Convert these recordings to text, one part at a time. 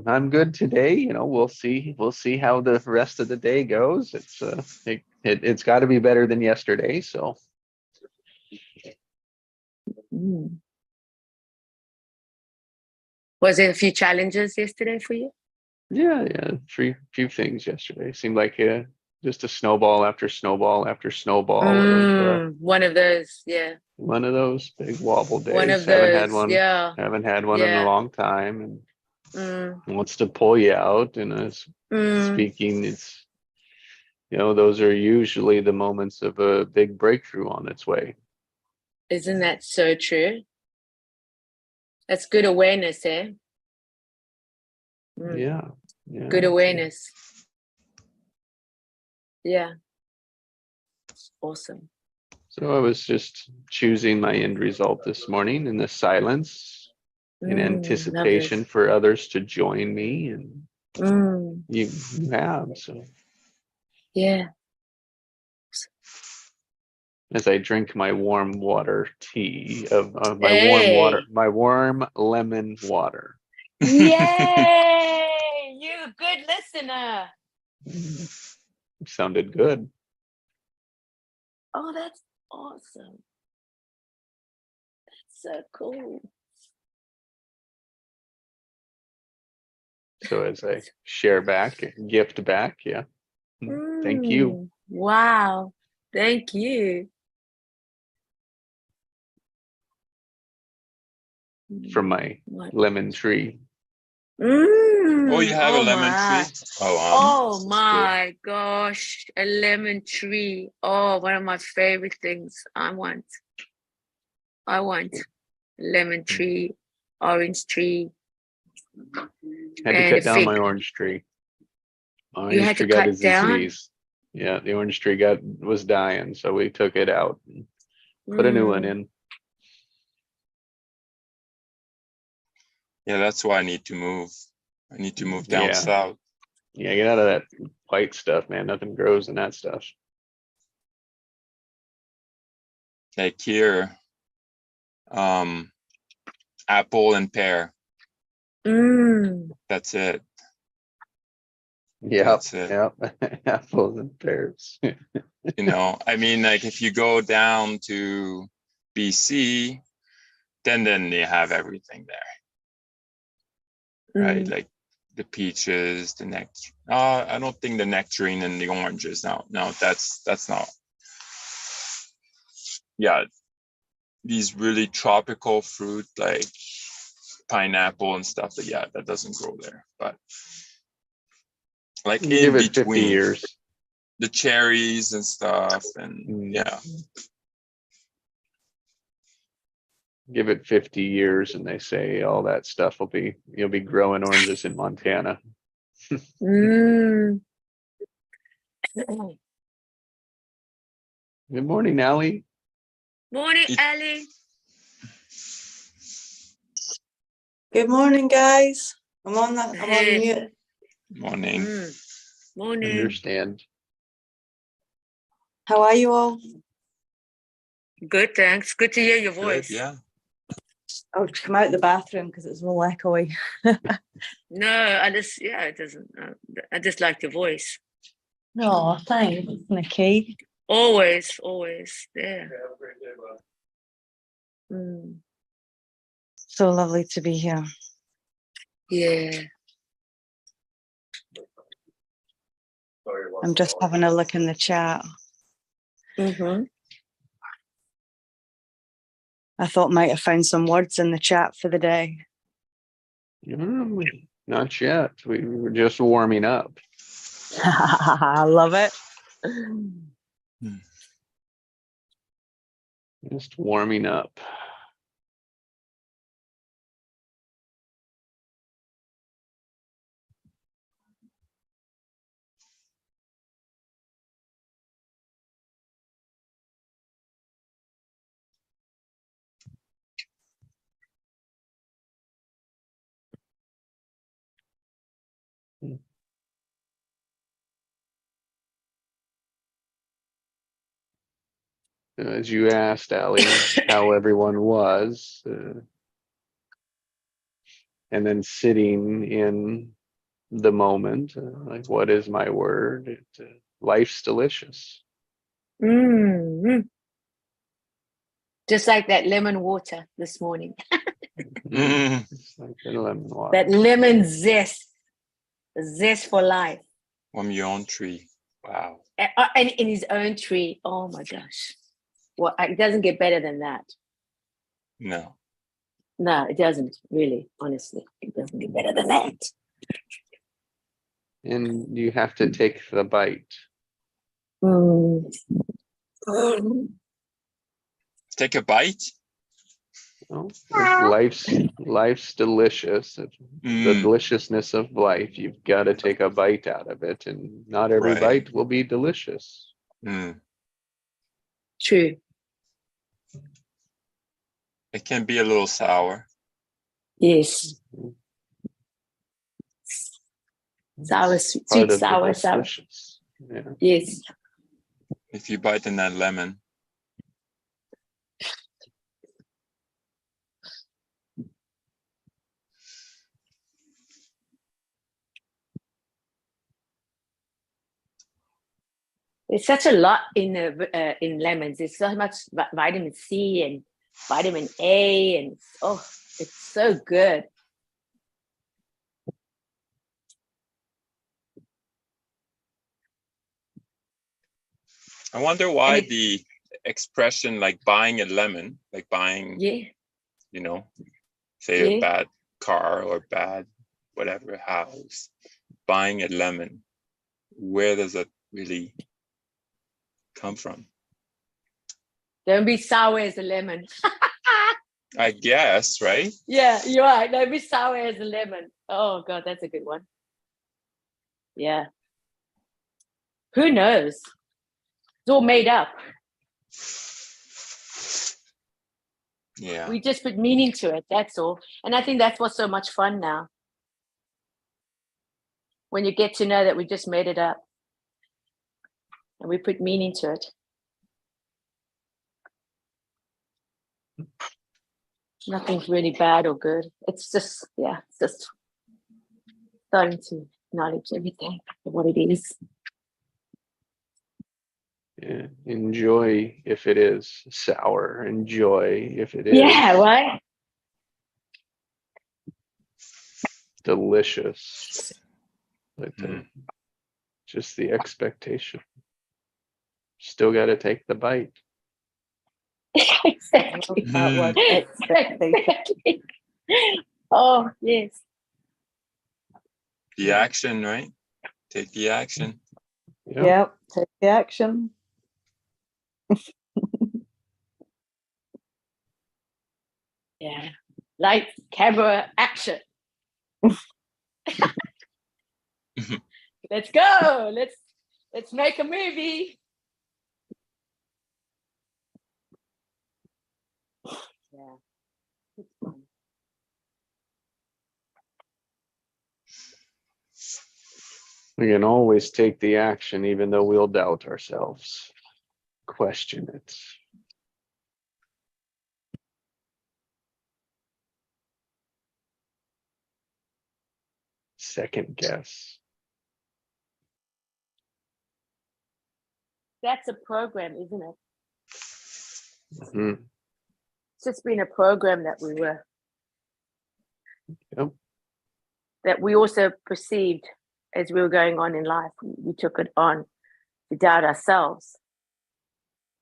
I'm good today. We'll see how the rest of the day goes. It's got to be better than yesterday. So Mm. Was there a few challenges yesterday for you? yeah, few things yesterday. Seemed like just a snowball after snowball after snowball One of those, yeah. one of those big wobble One days. of those, yeah. Haven't had one in a Yeah. long time, and Mm, wants to pull you out. And mm. speaking, those are usually the moments of a big breakthrough on its way. Isn't that so true? That's good awareness, eh? Mm. Yeah. Good awareness. Yeah. Awesome. So I was just choosing my end result this morning in the silence, in anticipation for others to join me, and you have. So yeah. as I drink my warm water tea of Hey. my warm lemon water. Yay! You a good listener. Sounded good. Oh, that's awesome. That's so cool. So as I share back, gift back, yeah. Thank you. Wow. Thank you. From my lemon tree. Oh, you have a lemon tree? Oh, wow. Oh my gosh, a lemon tree. Oh, one of my favorite things. I want a lemon tree, orange tree. Had to cut down my orange tree. You had to cut down? Yeah, the orange tree was dying, so we took it out and put a new one in. Yeah, that's why I need to move. I need to move down south. Yeah, get out of that white stuff, man. Nothing grows in that stuff. Like here, apple and pear. That's it. Yeah, that's it. Yep. Apples and pears. I mean, like if you go down to BC, then they have everything there, right? Like the peaches, the nectar. I don't think the nectarine and the oranges. No, that's not. Yeah, these really tropical fruit like pineapple and stuff. That doesn't grow there. But like in between 50 years, the cherries and stuff, and give it 50 years, and they say all that stuff you'll be growing oranges in Montana. Good morning, Allie. Morning, Allie. Good morning, guys. I'm on mute. Morning. Morning. Understand. How are you all? Good, thanks. Good to hear your voice. Good, yeah. I'll come out the bathroom because it's all echoey. No, it doesn't. I just like your voice. No, thanks, Nikki. Always, yeah. So lovely to be here. Yeah. I'm just having a look in the chat. I thought might have found some words in the chat for the day. Not yet. We were just warming up. I love it. Just warming up. As you asked, Allie, how everyone was, and then sitting in the moment. Like, what is my word? Life's delicious. Mm. Just like that lemon water this morning. It's like the lemon water. That lemon zest. The zest for life. From your own tree. Wow. And in his own tree. Oh my gosh. Well, it doesn't get better than that. No. No, it doesn't really, honestly. It doesn't get better than that. And you have to take the bite. Mm. Take a bite. Well, if life's delicious. If the deliciousness of life, you've got to take a bite out of it, and not every Right. bite will be delicious. True. It can be a little sour. Yes. Sour, sweet, sour. Yeah. Yes. If you bite in that lemon. There's such a lot in lemons. There's so much vitamin C and vitamin A, and it's so good. I wonder why the expression like buying a lemon, like buying, you know, say a bad car or bad whatever house, buying a lemon, where does that really come from? Don't be sour as a lemon. I guess, right? Yeah, you're right. Don't be sour as a lemon. Oh God, that's a good one. Yeah. Who knows? It's all made up. Yeah. We just put meaning to it, that's all. And I think that's what's so much fun now. When you get to know that we just made it up and we put meaning to it. Nothing's really bad or good. It's just, it's just starting to acknowledge everything for what it is. Yeah. Enjoy if it is sour. Enjoy if it is right. delicious. But just the expectation. Still got to take the bite. Exactly. That was expectation. Oh, yes. The action, right? Take the action. Yep, take the action. Yeah. Light, camera, action. Let's go. Let's make a movie. Yeah. It's fun. We can always take the action, even though we'll doubt ourselves. Question it. Second guess. That's a program, isn't it? Mm-hmm. It's just been a program that we were. Yep. That we also perceived as we were going on in life. We took it on to doubt ourselves.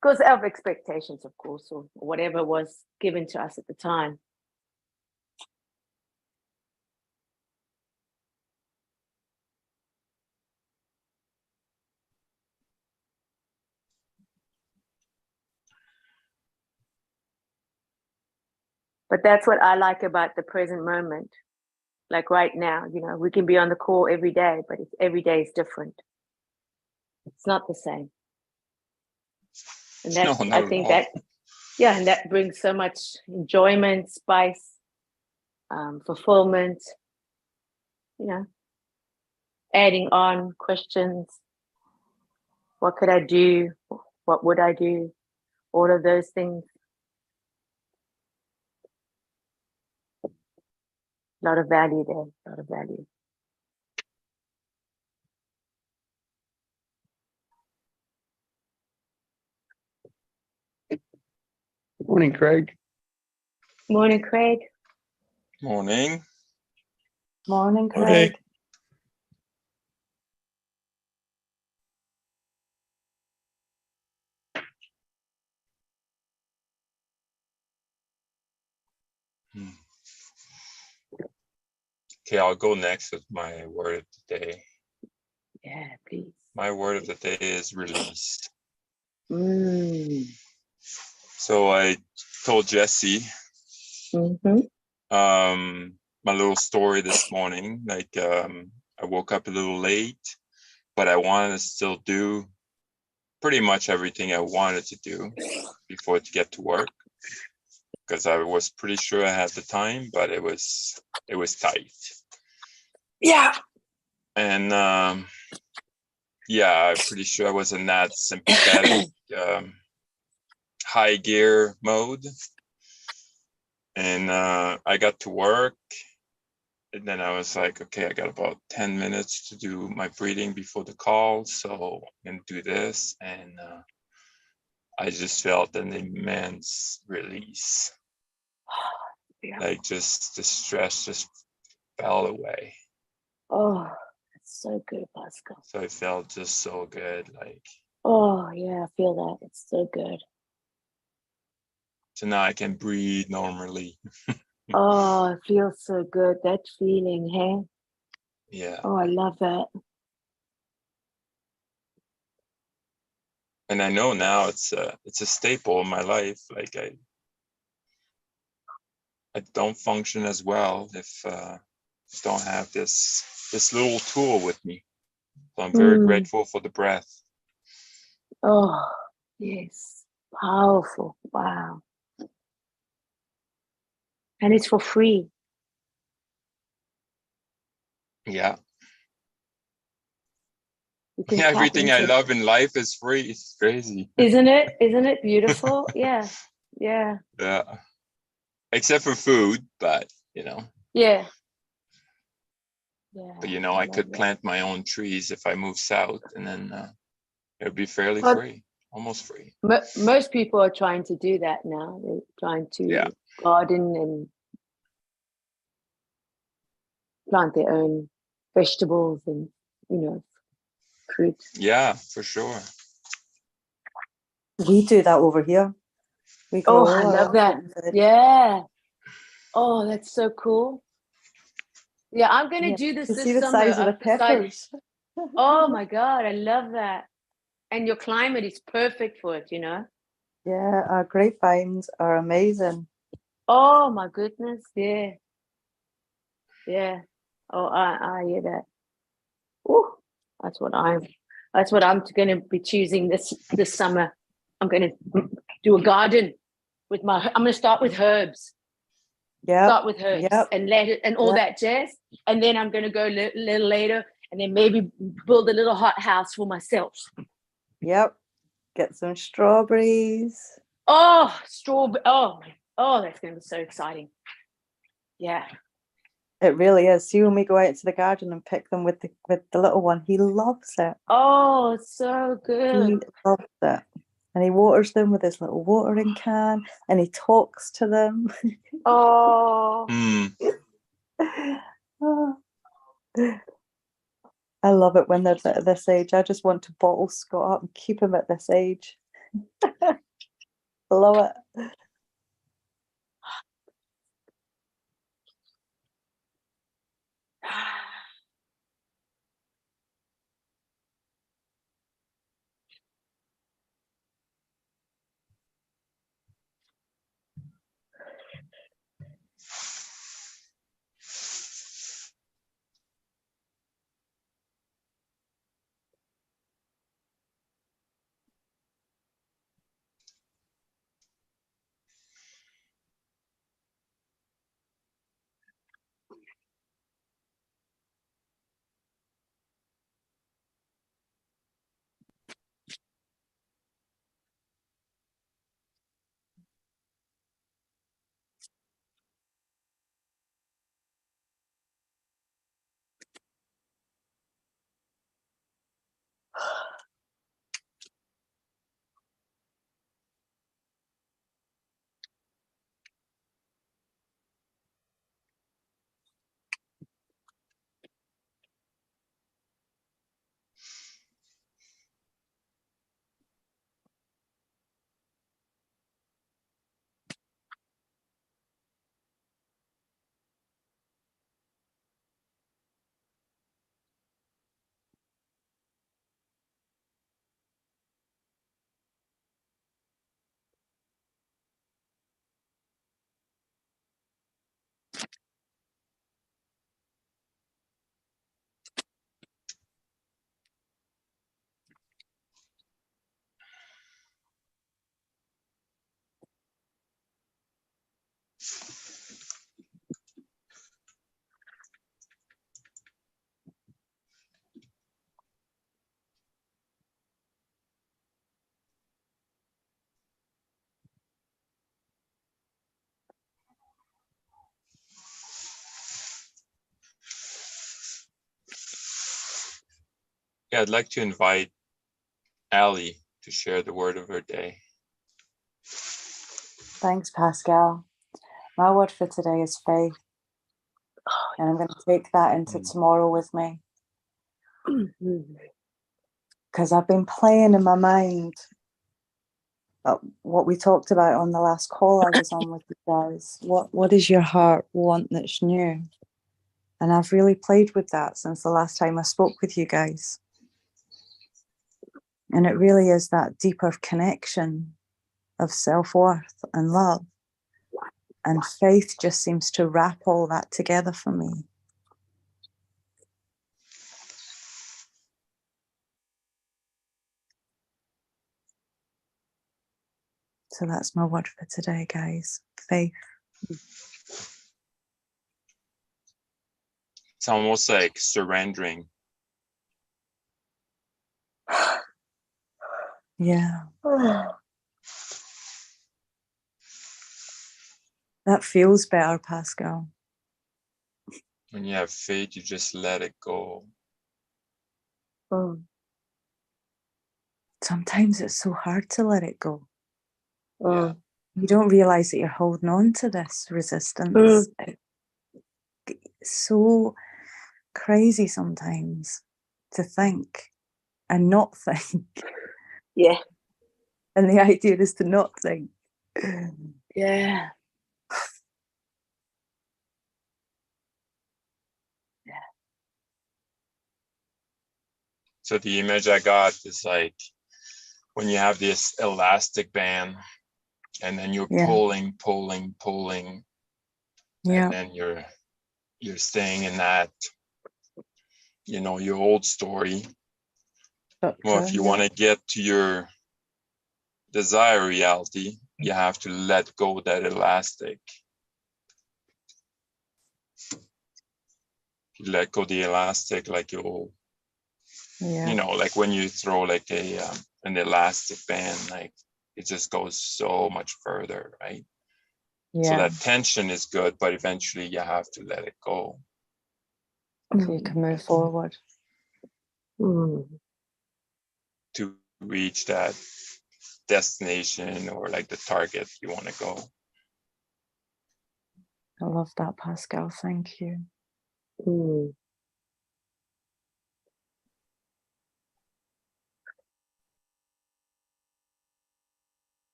Because of expectations, of course, or whatever was given to us at the time. But that's what I like about the present moment. Like right now, we can be on the call every day, but every day is different. It's not the same. And that's, I think that, and that brings so much enjoyment, spice, fulfillment, adding on questions. What could I do? What would I do? All of those things. A lot of value there, a lot of value. Morning, Craig. Morning, Craig. Morning. Morning, Craig. Okay, I'll go next with my word of the day. Yeah, please. My word of the day is release. So I told Jesse my little story this morning. Like I woke up a little late, but I wanted to still do pretty much everything I wanted to do before to get to work, because I was pretty sure I had the time, but it was tight. Yeah. And yeah, I'm pretty sure I was in that sympathetic high gear mode. And I got to work, and then I was like, okay, I got about 10 minutes to do my breathing before the call, so I'm gonna do this. And I just felt an immense release. Yeah. Like just the stress just fell away. Oh, that's so good, Pascal. So it felt just so good. Like, oh yeah, I feel that. It's so good. So now I can breathe normally. Oh, it feels so good. That feeling, hey? Yeah. Oh, I love that. And I know now it's a staple in my life. Like I don't function as well if don't have this little tool with me. So I'm very grateful for the breath. Oh, yes. Powerful. Wow. And it's for free. Yeah. You can Everything I love in life is free. It's crazy. Isn't it? Isn't it beautiful? Yeah. Yeah. Yeah. Except for food, but Yeah. Yeah. But I could plant my own trees if I move south, and then it would be fairly free, almost free. Most people are trying to do that now. They're trying to garden and plant their own vegetables and, fruit. Yeah, for sure. We do that over here. We grow. I love that. Yeah. Oh, that's so cool. Yeah, I'm going to do this to this see the summer. size of the peppers. Oh my God, I love that. And your climate is perfect for it, Yeah, our grapevines are amazing. Oh my goodness, yeah. Yeah. Oh, I hear that. Oh, that's what I'm going to be choosing this summer. I'm going to do a garden I'm going to start with herbs. Yeah. Start with herbs and let it and all that jazz. And then I'm going to go a little later and then maybe build a little hot house for myself. Yep. Get some strawberries. Oh, strawberry. Oh, that's going to be so exciting. Yeah. It really is. See, when we go out to the garden and pick them with the little one, he loves it. Oh, it's so good. He loves it. And he waters them with his little watering can, and he talks to them. Oh. I love it when they're at this age. I just want to bottle Scott up and keep him at this age. I love it. Yeah, I'd like to invite Ali to share the word of her day. Thanks, Pascal. My word for today is faith. And I'm going to take that into tomorrow with me. Because I've been playing in my mind what we talked about on the last call I was on with you guys. What does your heart want that's new? And I've really played with that since the last time I spoke with you guys. And it really is that deeper connection of self-worth and love. And faith just seems to wrap all that together for me. So that's my word for today, guys. Faith. It's almost like surrendering. Yeah. That feels better, Pascal. When you have faith, you just let it go. Sometimes it's so hard to let it go. Yeah. You don't realize that you're holding on to this resistance. It's so crazy sometimes to think and not think. Yeah. And the idea is to not think. Yeah. So the image I got is like when you have this elastic band and then you're pulling, and then you're staying in that, your old story. Well, if you want to get to your desired reality, you have to let go of that elastic. You let go of the elastic, like you'll, like when you throw like an elastic band, like it just goes so much further, right? So that tension is good, but eventually you have to let it go. So you can move forward. To reach that destination or like the target you want to go. I love that, Pascal. Thank you.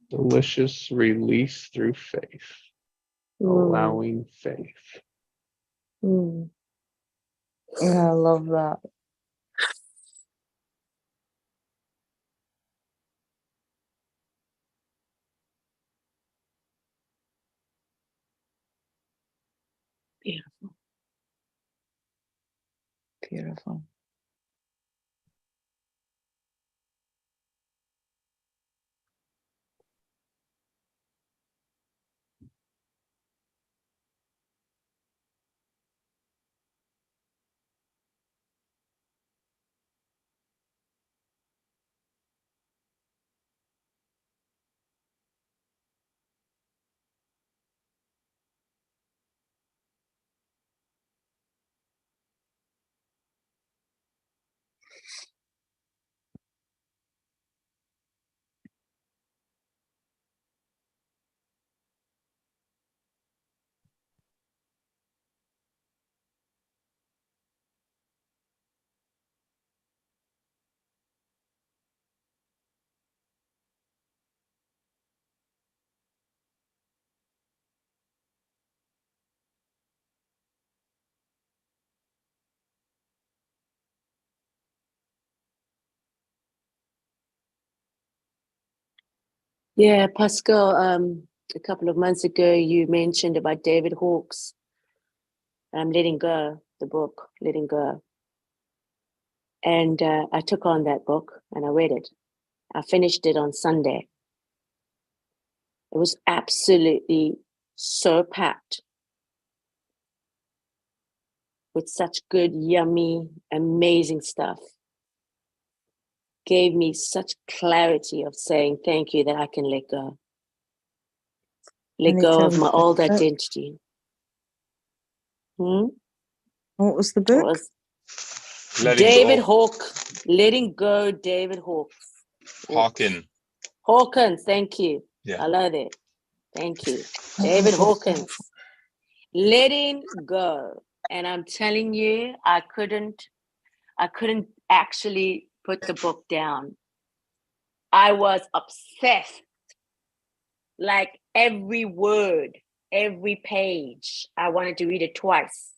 Delicious release through faith. Allowing faith. I love that. Beautiful. Beautiful. Yeah, Pascal, a couple of months ago, you mentioned about David Hawkes, Letting Go, the book, Letting Go. And I took on that book and I read it. I finished it on Sunday. It was absolutely so packed with such good, yummy, amazing stuff. gave me such clarity of saying thank you that I can let go. Let go of my old identity. What was the book? Was David Hawke. Letting go, David Hawke. Hawkins, thank you. Yeah. I love it. Thank you. David Hawkins. Letting go. And I'm telling you, I couldn't actually put the book down. I was obsessed. Like every word, every page, I wanted to read it twice.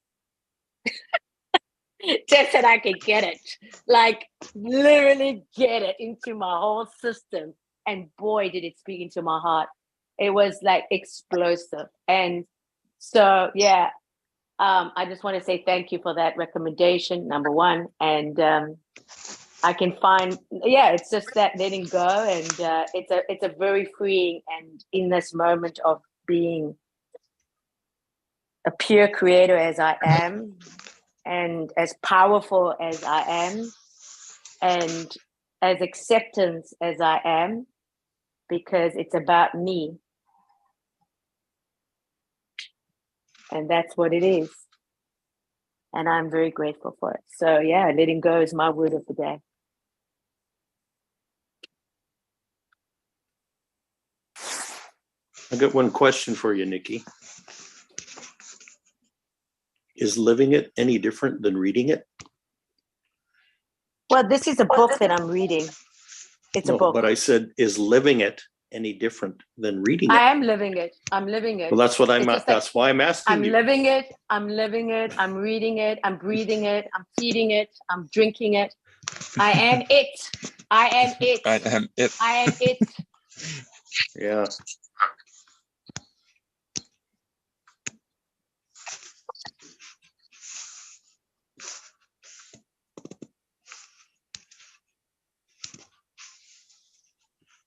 Just that I could get it. Like literally get it into my whole system. And boy, did it speak into my heart. It was like explosive. And so, yeah, I just want to say thank you for that recommendation, number one. And I can find, it's just that letting go. And it's a very freeing, and in this moment of being a pure creator as I am, and as powerful as I am, and as acceptance as I am, because it's about me. And that's what it is. And I'm very grateful for it. So yeah, letting go is my word of the day. I got one question for you, Nikki. Is living it any different than reading it? Well, this is a book that I'm reading. It's a book. But I said, is living it any different than reading it? I am living it. I'm living it. Well, that's what that's why I'm asking I'm you. living it. I'm living it. I'm reading it. I'm breathing it. I'm feeding it. I'm drinking it. I am it. I am it. I am it. I am it. Yeah.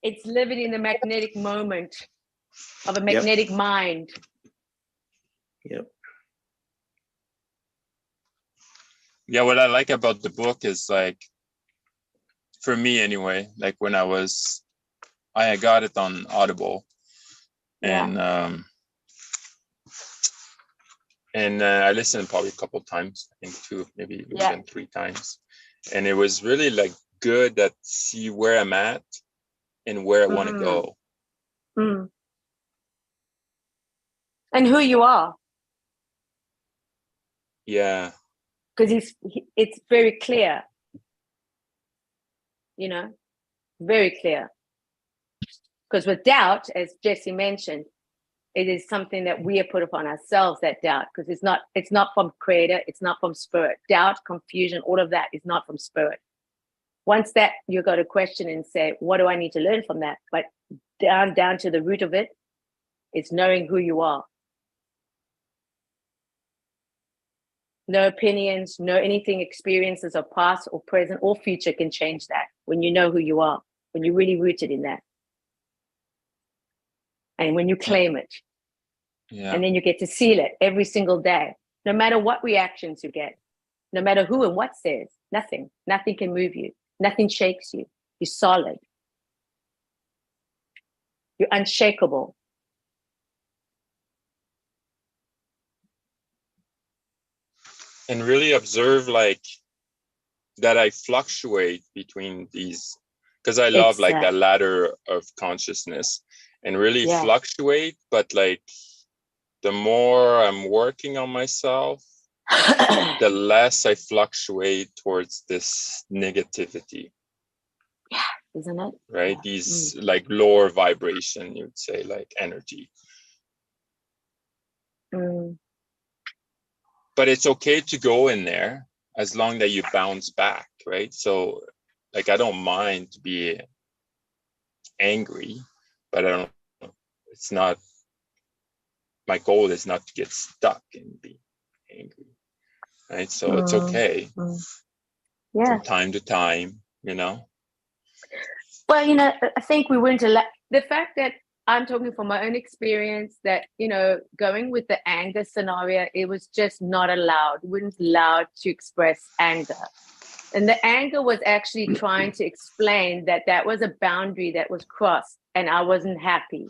It's living in the magnetic moment of a magnetic mind. Yep. Yeah, what I like about the book is, like, for me anyway, like when I got it on Audible, and I listened probably a couple of times, I think 2, maybe even 3 times, and it was really like good that see where I'm at and where I want to go. And who you are. Yeah. Because it's very clear, very clear. Because with doubt, as Jesse mentioned, it is something that we have put upon ourselves, that doubt, because it's not from creator, it's not from spirit. Doubt, confusion, all of that is not from spirit. Once that you got to question and say, what do I need to learn from that? But down to the root of it, it's knowing who you are. No opinions, no anything, experiences of past or present or future can change that when you know who you are, when you're really rooted in that. And when you claim it. Yeah. And then you get to seal it every single day, no matter what reactions you get, no matter who and what says, nothing can move you. Nothing shakes you. You're solid. You're unshakable. And really observe, like, that I fluctuate between these, because I love like that ladder of consciousness, and really fluctuate, but like the more I'm working on myself, the less I fluctuate towards this negativity. Yeah, isn't it? Right? These like lower vibration, you would say, like energy. But it's okay to go in there as long that you bounce back, right? So like, I don't mind to be angry, but I don't, it's not, my goal is not to get stuck and be angry, right? So it's okay from time to time, Well, I think we wouldn't allow the fact that I'm talking from my own experience that, going with the anger scenario, it was just not allowed. We weren't allowed to express anger. And the anger was actually trying to explain that that was a boundary that was crossed and I wasn't happy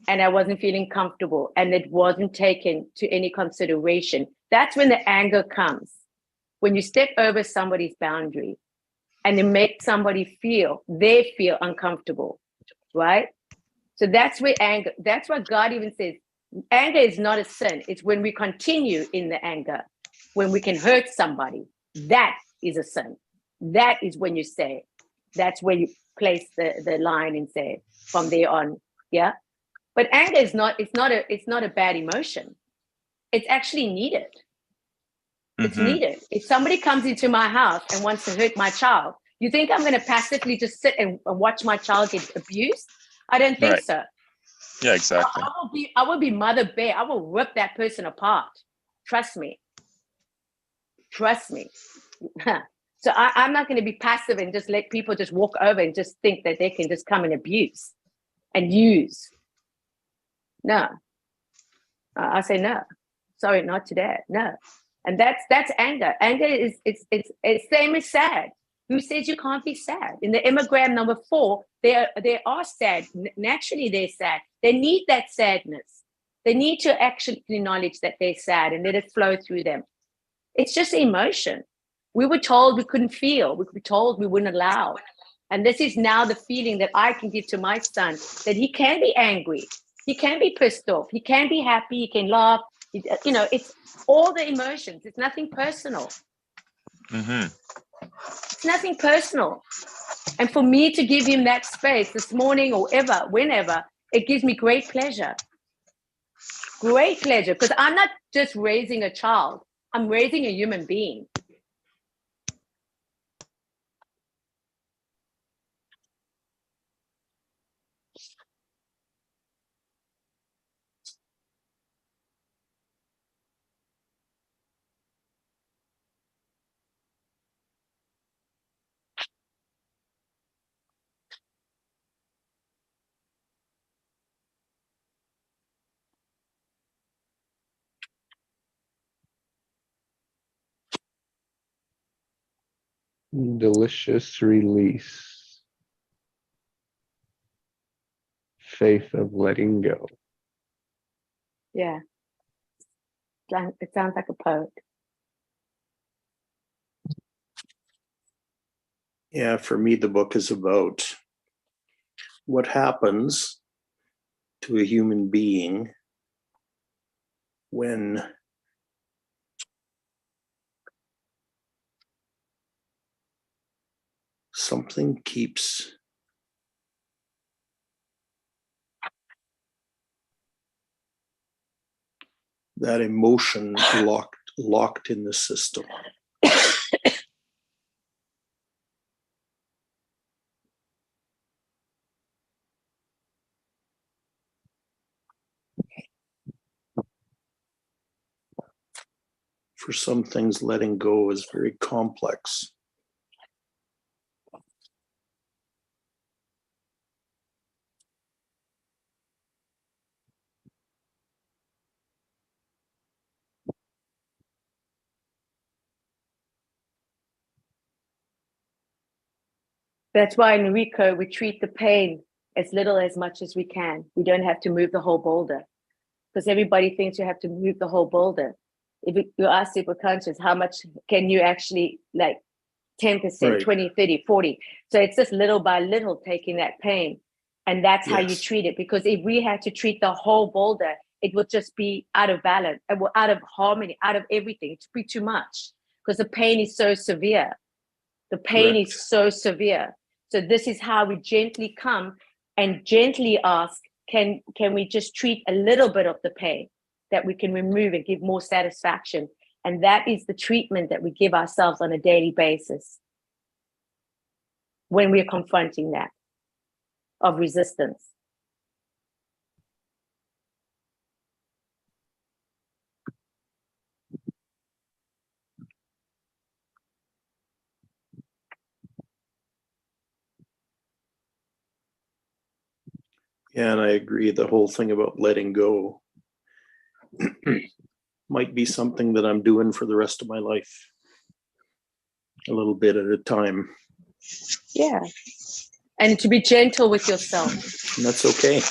and I wasn't feeling comfortable and it wasn't taken to any consideration. That's when the anger comes. When you step over somebody's boundary and you make somebody feel, they feel uncomfortable, right? So that's where anger, that's what God even says, anger is not a sin. It's when we continue in the anger, when we can hurt somebody, that is a sin. That is when you say, that's where you place the line and say, from there on, yeah? But anger is not, it's not a bad emotion. It's actually needed. It's needed. If somebody comes into my house and wants to hurt my child, you think I'm going to passively just sit and watch my child get abused? I don't think so. Yeah, exactly. I will be Mother Bear. I will rip that person apart. Trust me. Trust me. So I'm not going to be passive and just let people just walk over and just think that they can just come and abuse and use. No. I say no. Sorry, not today. No. And that's anger. Anger is it's same as sad. Who says you can't be sad? In the Immigram number 4, they are sad. Naturally, they're sad. They need that sadness. They need to actually acknowledge that they're sad and let it flow through them. It's just emotion. We were told we couldn't feel. We were told we wouldn't allow. And this is now the feeling that I can give to my son, that he can be angry. He can be pissed off. He can be happy. He can laugh. You know, it's all the emotions. It's nothing personal. It's nothing personal. And for me to give him that space this morning or ever, whenever, it gives me great pleasure. Great pleasure. Because I'm not just raising a child. I'm raising a human being. Delicious release. Faith of letting go. Yeah. It sounds like a poet. Yeah, for me, the book is about what happens to a human being when something keeps that emotion locked in the system. For some things, letting go is very complex. That's why in Rico, we treat the pain as little as much as we can. We don't have to move the whole boulder because everybody thinks you have to move the whole boulder. If you ask super conscious, how much can you actually, like 10%, Right. 20, 30, 40. So it's just little by little taking that pain. And that's how you treat it. Because if we had to treat the whole boulder, it would just be out of balance, out of harmony, out of everything. It'd be too much because the pain is so severe. The pain is so severe. So this is how we gently come and gently ask, can we just treat a little bit of the pain that we can remove and give more satisfaction? And that is the treatment that we give ourselves on a daily basis when we're confronting that of resistance. Yeah, and I agree. The whole thing about letting go might be something that I'm doing for the rest of my life. a little bit at a time. Yeah. And to be gentle with yourself. And that's okay.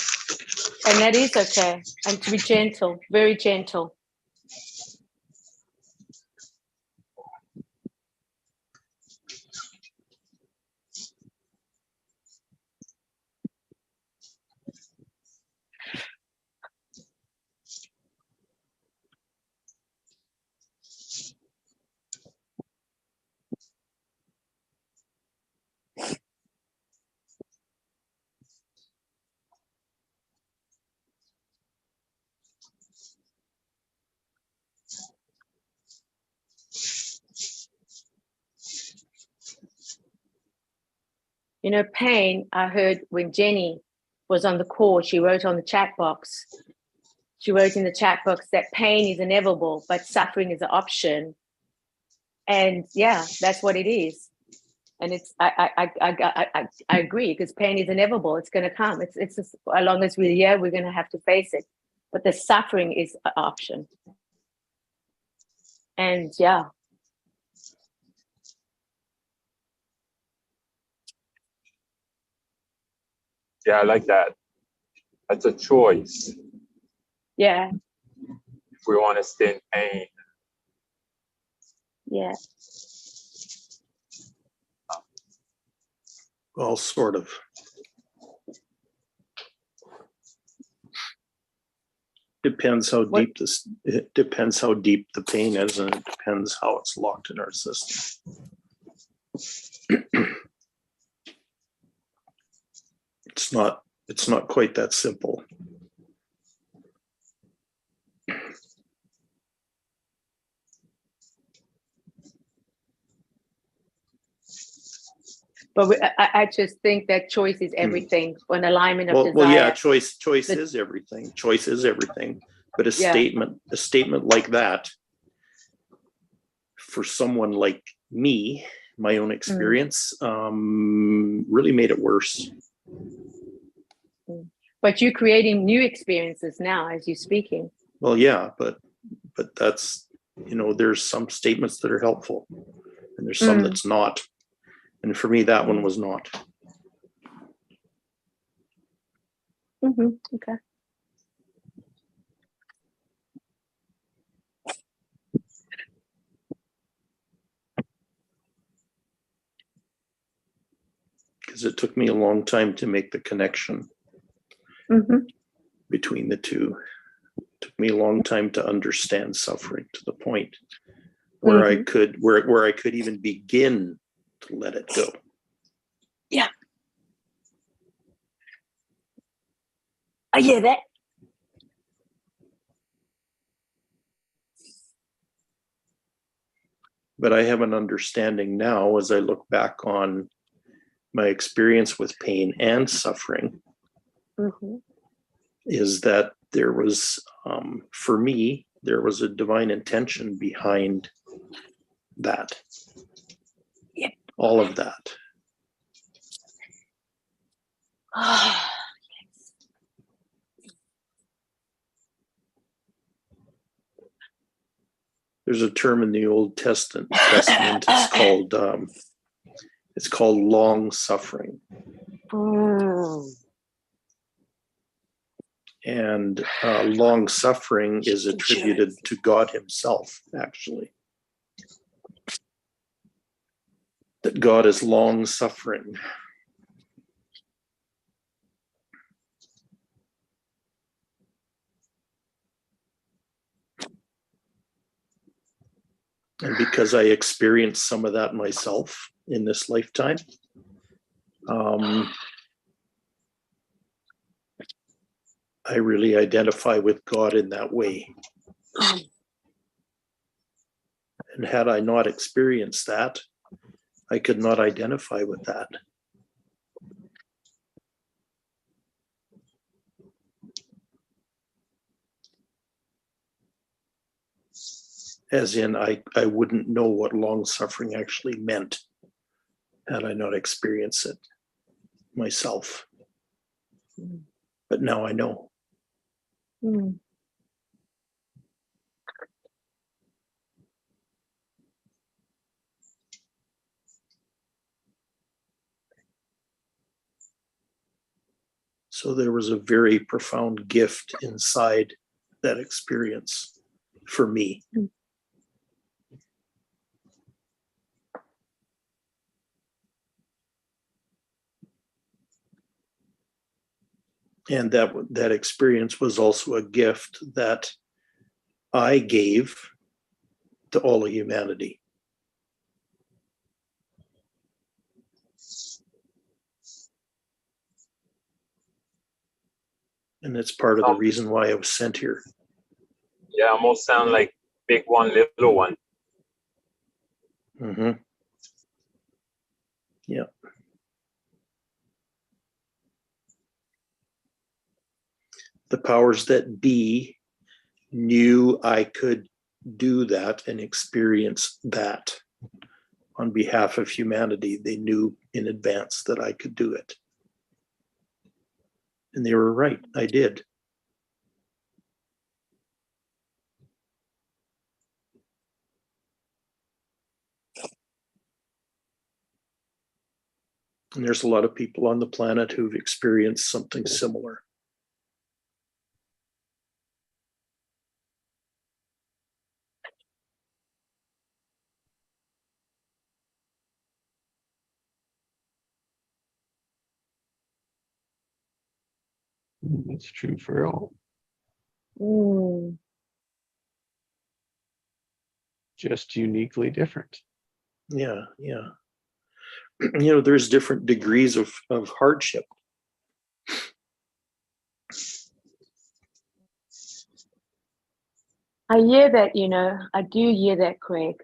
And that is okay. And to be gentle, very gentle. You know, pain, I heard when Jenny was on the call, she wrote on the chat box, she wrote in the chat box that pain is inevitable, but suffering is an option. And yeah, that's what it is. And it's, I agree, because pain is inevitable. It's going to come. It's just, as long as we're here, we're going to have to face it. But the suffering is an option. And yeah. Yeah, I like that. That's a choice. Yeah. If we want to stay in pain. Yeah. Well, sort of. Depends how deep this. It depends how deep the pain is, and it depends how it's locked in our system. It's not quite that simple. But I just think that choice is everything. An alignment of desire. Well, yeah, choice is everything. Choice is everything. But a statement like that, for someone like me, my own experience, really made it worse. But you're creating new experiences now as you're speaking. Well, yeah, but that's, there's some statements that are helpful, and there's some that's not. And for me, that one was not. Okay. Because it took me a long time to make the connection between the two. It took me a long time to understand suffering to the point where I could even begin to let it go. Yeah. I hear that. But I have an understanding now, as I look back on my experience with pain and suffering, is that there was, for me, there was a divine intention behind that. Yep. All of that. There's a term in the Old Testament. It's called long suffering. And long suffering is attributed to God himself, actually. That God is long suffering. And because I experienced some of that myself in this lifetime, I really identify with God in that way. And had I not experienced that, I could not identify with that. As in, I wouldn't know what long suffering actually meant had I not experienced it myself. But now I know. So there was a very profound gift inside that experience for me. And that experience was also a gift that I gave to all of humanity. And it's part of the reason why I was sent here. Yeah, almost sound like big one, little one. Mm-hmm. Yeah. The powers that be knew I could do that and experience that on behalf of humanity. They knew in advance that I could do it. And they were right. I did. And there's a lot of people on the planet who've experienced something similar. That's true for all. Just uniquely different. Yeah, yeah. You know, there's different degrees of hardship. I hear that, you know, I do hear that, Craig.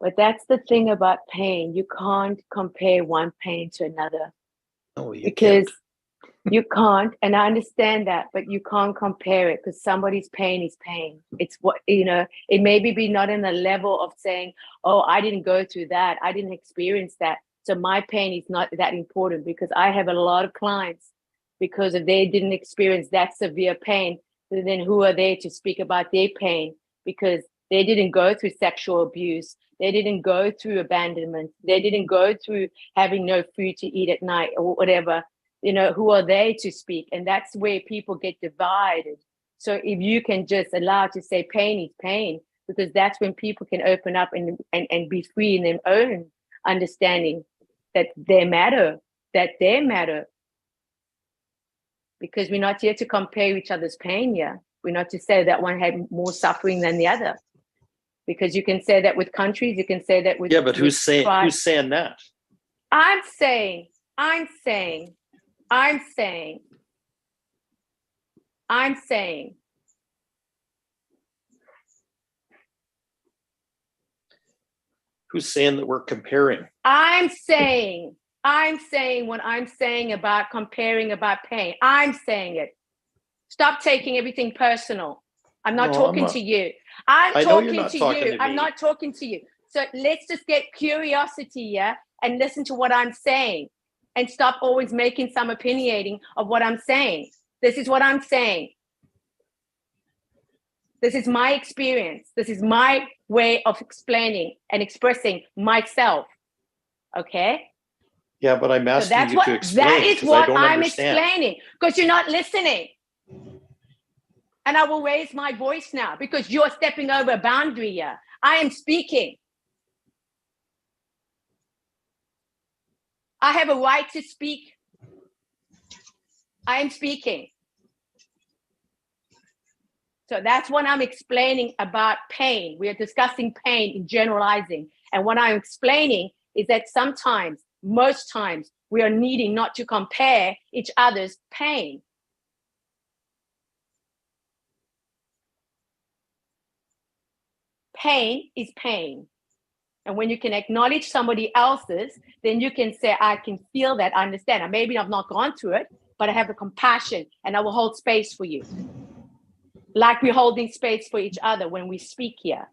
But that's the thing about pain. You can't compare one pain to another. Oh, you because can't. You can't, and I understand that, but you can't compare it because somebody's pain is pain. It's what, you know, it maybe be not in the level of saying, oh, I didn't go through that. I didn't experience that. So my pain is not that important because I have a lot of clients because if they didn't experience that severe pain, then who are they to speak about their pain? Because they didn't go through sexual abuse. They didn't go through abandonment. They didn't go through having no food to eat at night or whatever. You know, who are they to speak? And that's where people get divided. So if you can just allow to say pain is pain, because that's when people can open up and be free in their own understanding that they matter, because we're not here to compare each other's pain here. We're not to say that one had more suffering than the other, because you can say that with countries, you can say that with but who's saying that? I'm saying Who's saying that we're comparing? I'm saying what I'm saying about comparing about pain. I'm saying it. Stop taking everything personal. I'm not talking to you. I'm talking to you. I'm not talking to you. So let's just get curiosity here and listen to what I'm saying and stop always making some opinionating of what I'm saying. This is what I'm saying. This is my experience. This is my way of explaining and expressing myself. Okay? Yeah, but I'm asking you to explain. That is what I'm explaining, because you're not listening. And I will raise my voice now because you're stepping over a boundary here. I am speaking. I have a right to speak. I am speaking. So that's what I'm explaining about pain. We are discussing pain in generalizing. And what I'm explaining is that sometimes, most times, we are needing not to compare each other's pain. Pain is pain. And when you can acknowledge somebody else's, then you can say, I can feel that, I understand. And maybe I've not gone through it, but I have the compassion and I will hold space for you. Like we're holding space for each other when we speak here.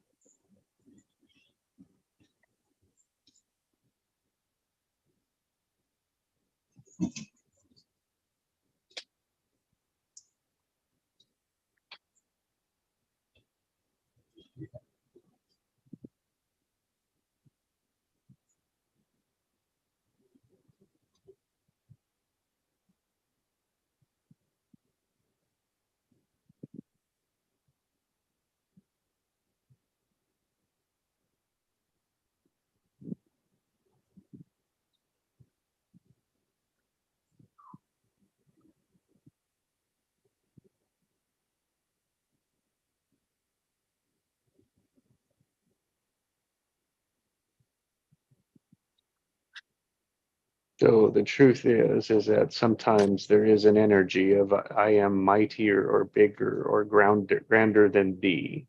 So the truth is that sometimes there is an energy of I am mightier or bigger or grander than thee.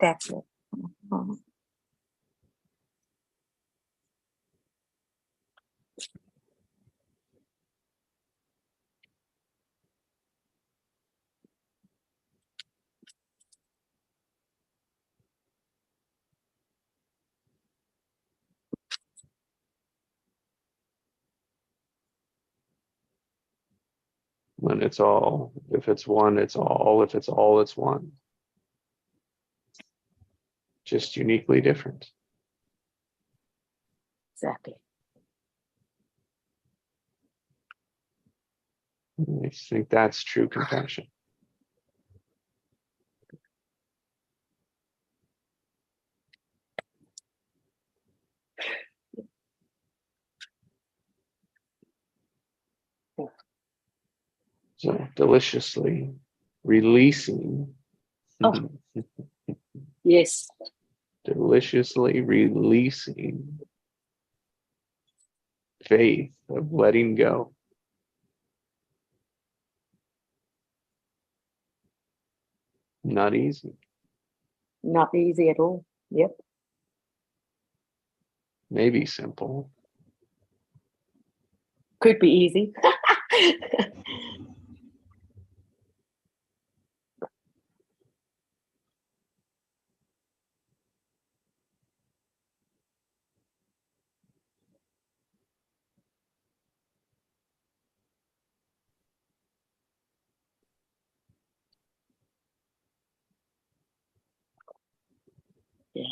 That's it. Mhm. When it's all, if it's one, it's all. If it's all, it's one. Just uniquely different. Exactly. I think that's true compassion. So deliciously releasing. Oh. Yes. Deliciously releasing faith of letting go. Not easy. Not easy at all. Yep. Maybe simple. Could be easy. Yeah.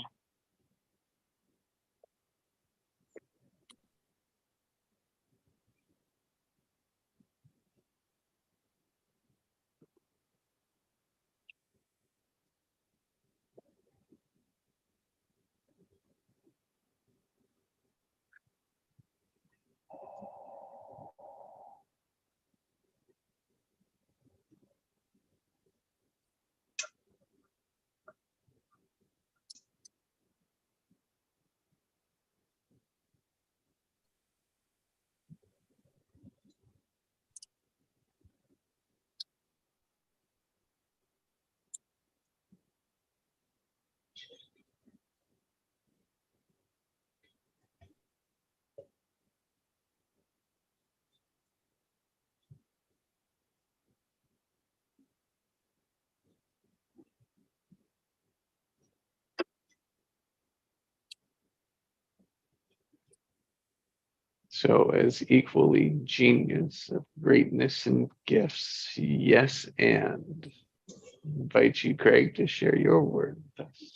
So as equally genius of greatness and gifts, yes, and invite you, Craig, to share your word with us.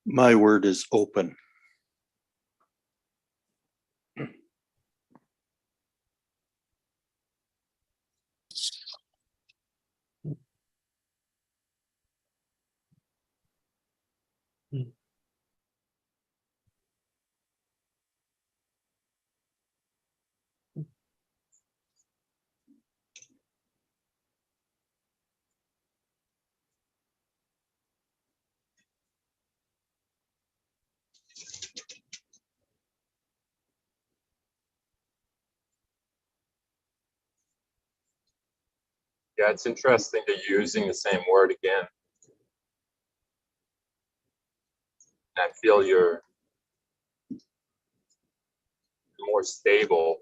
My word is open. Yeah, it's interesting that you're using the same word again. I feel you're more stable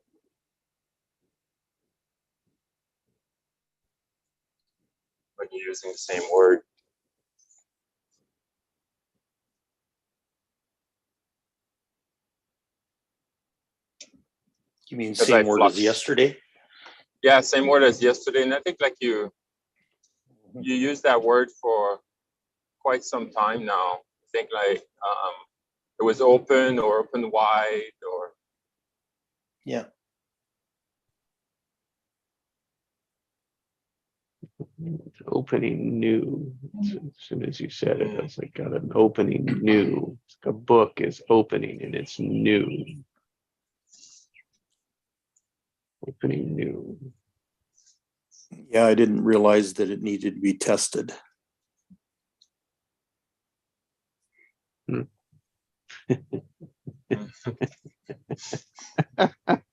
when you're using the same word. You mean 'Cause same I word as flushed. yesterday? Yeah, same word as yesterday. And I think like you use that word for quite some time now. I think like it was open or open wide or Yeah. Opening new. As soon as you said it, I was like, got an opening new. It's like a book is opening and it's new. Opening new. Yeah, I didn't realize that it needed to be tested.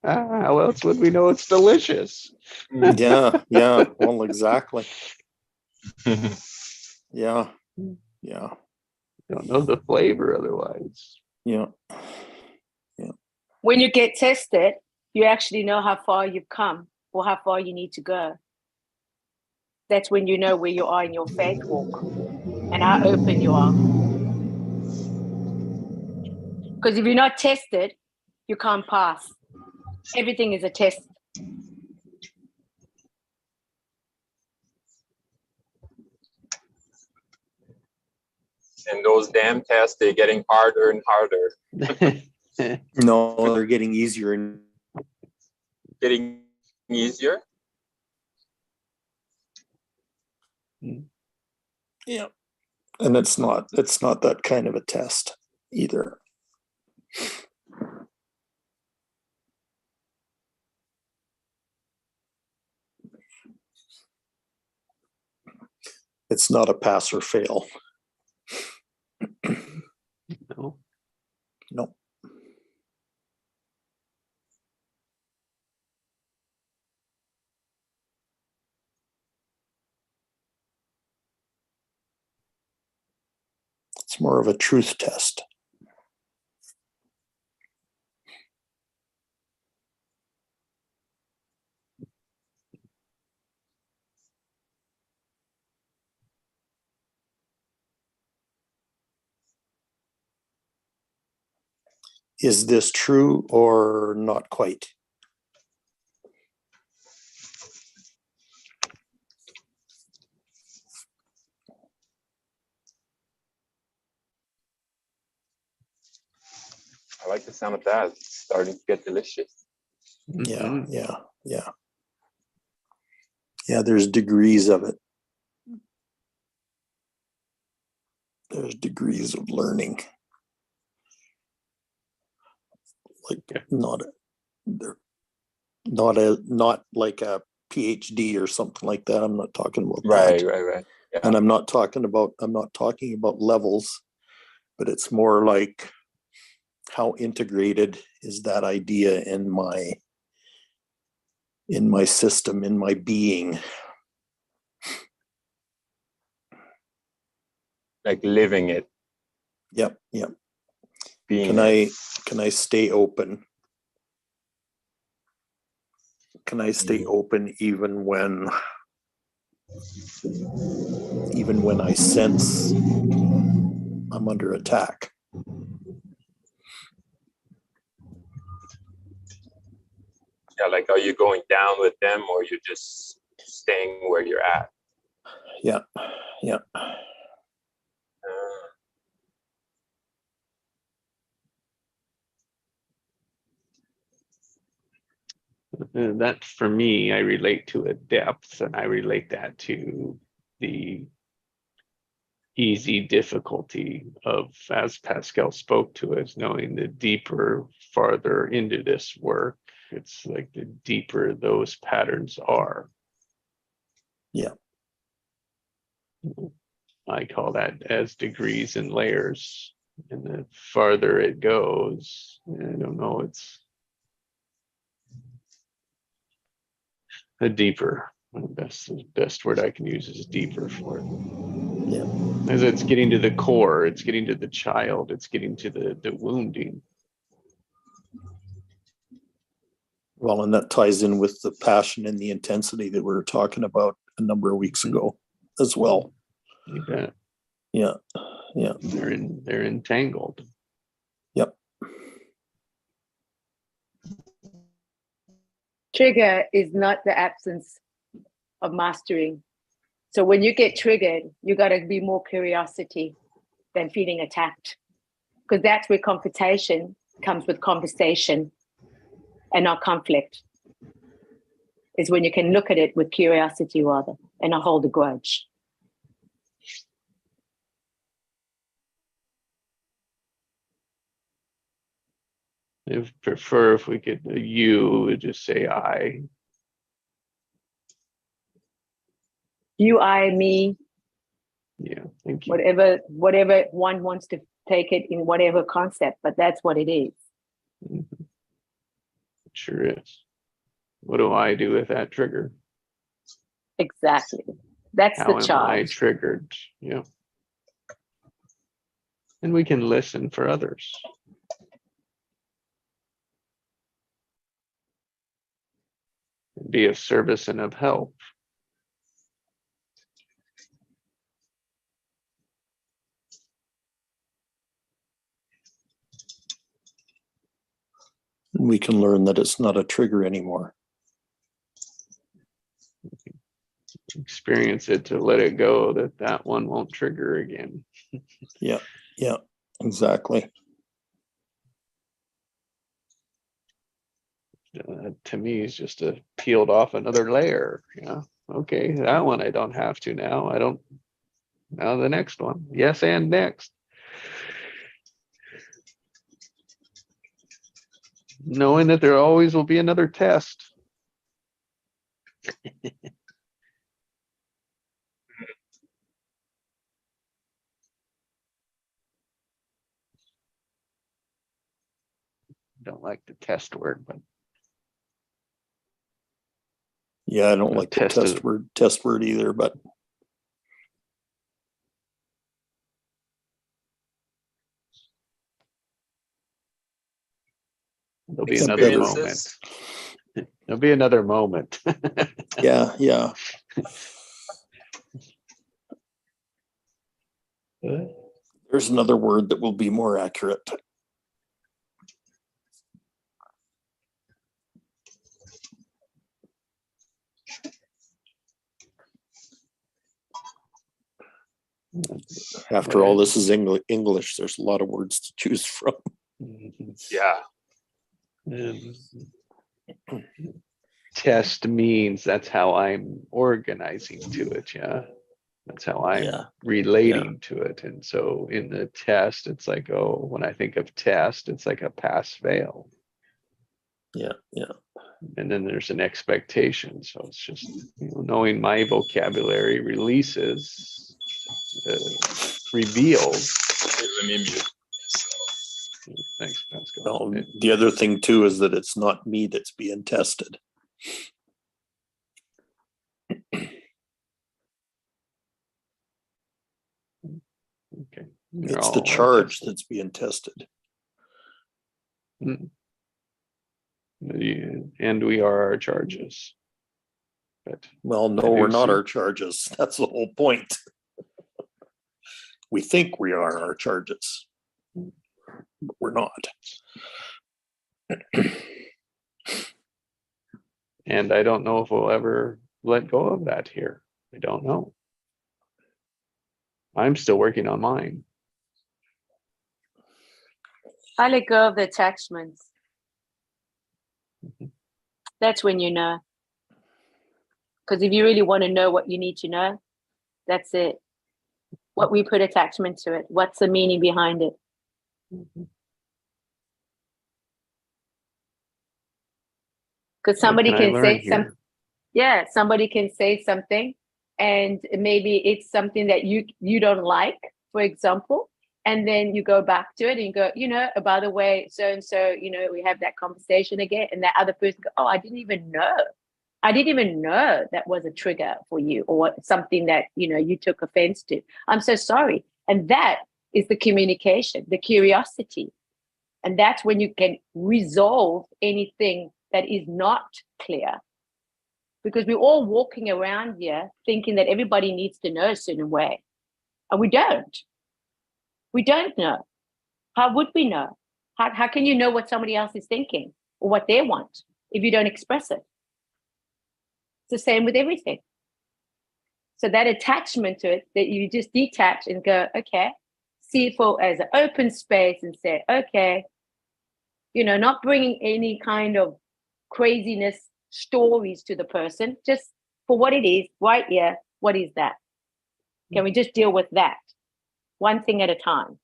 How else would we know it's delicious? Yeah, yeah. Well, exactly. Yeah, yeah, Don't know the flavor otherwise. yeah. When you get tested, you actually know how far you've come or how far you need to go. That's when you know where you are in your faith walk and how open you are. Because if you're not tested, you can't pass. Everything is a test. and those damn tests, they're getting harder and harder. No, they're getting easier and Getting easier. yeah. And it's not that kind of a test either. It's not a pass or fail. No. No. It's more of a truth test. Is this true or not quite? I like the sound of that. It's starting to get delicious. Yeah, yeah, yeah. Yeah, there's degrees of it. There's degrees of learning. Like not like a PhD or something like that. I'm not talking about Right, that. right. Yeah. And I'm not talking about levels, but it's more like how integrated is that idea in my system, in my being. Like living it. Yep, yep. Being can I stay open? Can I stay open even when I sense I'm under attack? Yeah, like are you going down with them or you're just staying where you're at? Yeah, yeah. That for me, I relate to a depth, and I relate that to the easy difficulty of, as Pascal spoke to us, knowing the deeper, farther into this work, it's like the deeper those patterns are. Yeah. I call that as degrees and layers. And the farther it goes, I don't know, it's a deeper. The best word I can use is deeper for it. Yeah. As it's getting to the core, it's getting to the child, it's getting to the wounding. Well, and that ties in with the passion and the intensity that we were talking about a number of weeks ago as well. You bet. Yeah. Yeah. They're entangled. Yep. Trigger is not the absence of mastering. So when you get triggered, you got to be more curiosity than feeling attacked, because that's where confrontation comes with conversation and not conflict. Is when you can look at it with curiosity rather and not hold a grudge. I prefer if we could you just say I. You, I, me. Yeah, thank you. Whatever one wants to take it in whatever concept, but that's what it is. Mm-hmm. It sure is. What do I do with that trigger? Exactly. That's How the am charge. I triggered? Yeah. And we can listen for others. Be of service and of help. We can learn that it's not a trigger anymore. Experience it to let it go, that one won't trigger again. Yeah, exactly. To me, it's just peeled off another layer. Yeah. Okay, that one I don't have to now. I don't. Now the next one. Yes, and next. Knowing that there always will be another test. Don't like the test word, but yeah, I don't like the test word either, but there'll be another moment. There'll be another moment. yeah. There's another word that will be more accurate. After all, this is English. There's a lot of words to choose from. Yeah. Test means that's how I'm organizing to it. Yeah. That's how I'm relating to it. And so in the test, it's like, oh, when I think of test, it's like a pass fail. Yeah. And then there's an expectation. So it's just, knowing my vocabulary releases, reveals. Let me mute. Thanks, Pascal. Well, the other thing too is that it's not me that's being tested. Okay. It's the charge that's being tested. And we are our charges. But well, no, we're not our charges. That's the whole point. We think we are our charges, but we're not. And I don't know if we'll ever let go of that here. I don't know. I'm still working on mine. I let go of the attachments. That's when you know. Because if you really want to know what you need to know, that's it. What we put attachment to it. What's the meaning behind it? Because somebody can say something. Yeah, somebody can say something, and maybe it's something that you don't like, for example, and then you go back to it and you go, oh, by the way, so and so, we have that conversation again, and that other person go, oh, I didn't even know that was a trigger for you, or something that you took offense to. I'm so sorry. And that is the communication, the curiosity, and that's when you can resolve anything that is not clear. Because we're all walking around here thinking that everybody needs to know a certain way. And we don't. We don't know. How would we know? How can you know what somebody else is thinking or what they want if you don't express it? It's the same with everything. So that attachment to it, that you just detach and go, okay, see it for as an open space and say, okay, not bringing any kind of craziness stories to the person, just for what it is right here. What is that? Can we just deal with that one thing at a time?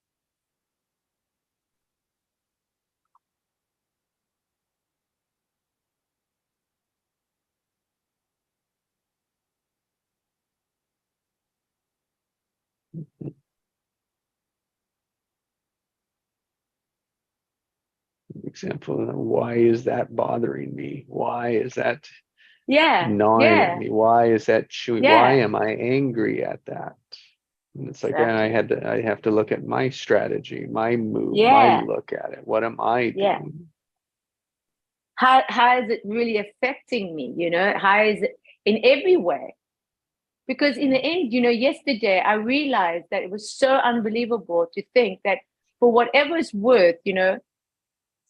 Example, why is that bothering me? Why is that gnawing at Yeah. me? Why is that chewing? Why am I angry at that? And it's like, Exactly. I have to look at my strategy, my move, my look at it. What am I doing? How is it really affecting me? How is it in every way? Because in the end, yesterday I realized that it was so unbelievable to think that for whatever it's worth,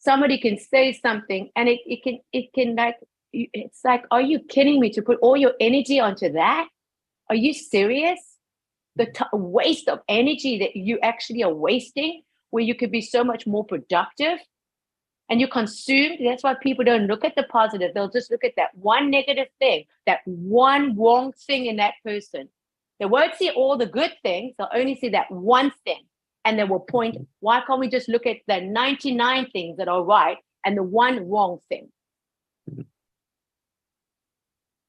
somebody can say something and it can like, it's like, are you kidding me to put all your energy onto that? Are you serious? The waste of energy that you actually are wasting, where you could be so much more productive, and you consume. That's why people don't look at the positive. They'll just look at that one negative thing, that one wrong thing in that person. They won't see all the good things. They'll only see that one thing. And they will point, why can't we just look at the 99 things that are right and the one wrong thing?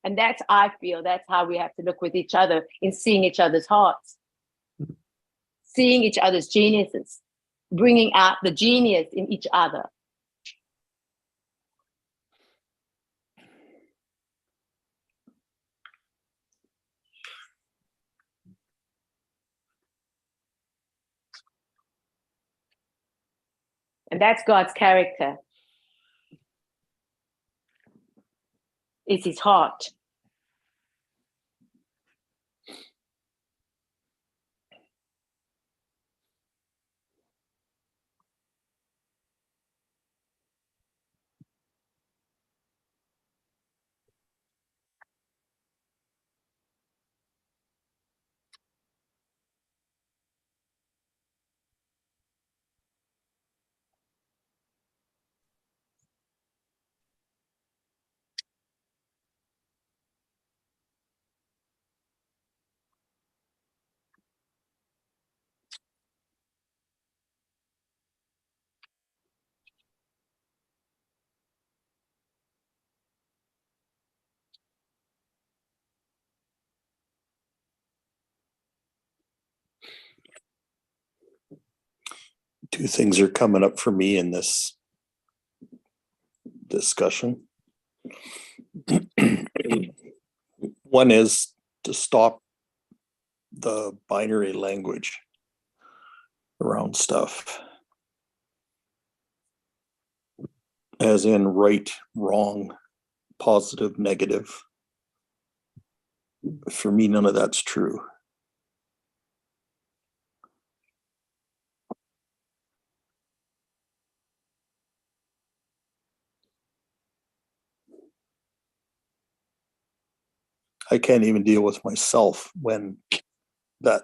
And I feel that's how we have to look with each other, in seeing each other's hearts, seeing each other's geniuses, bringing out the genius in each other. And that's God's character. It's his heart. Two things are coming up for me in this discussion. One is to stop the binary language around stuff, as in right, wrong, positive, negative. For me, none of that's true. I can't even deal with myself when that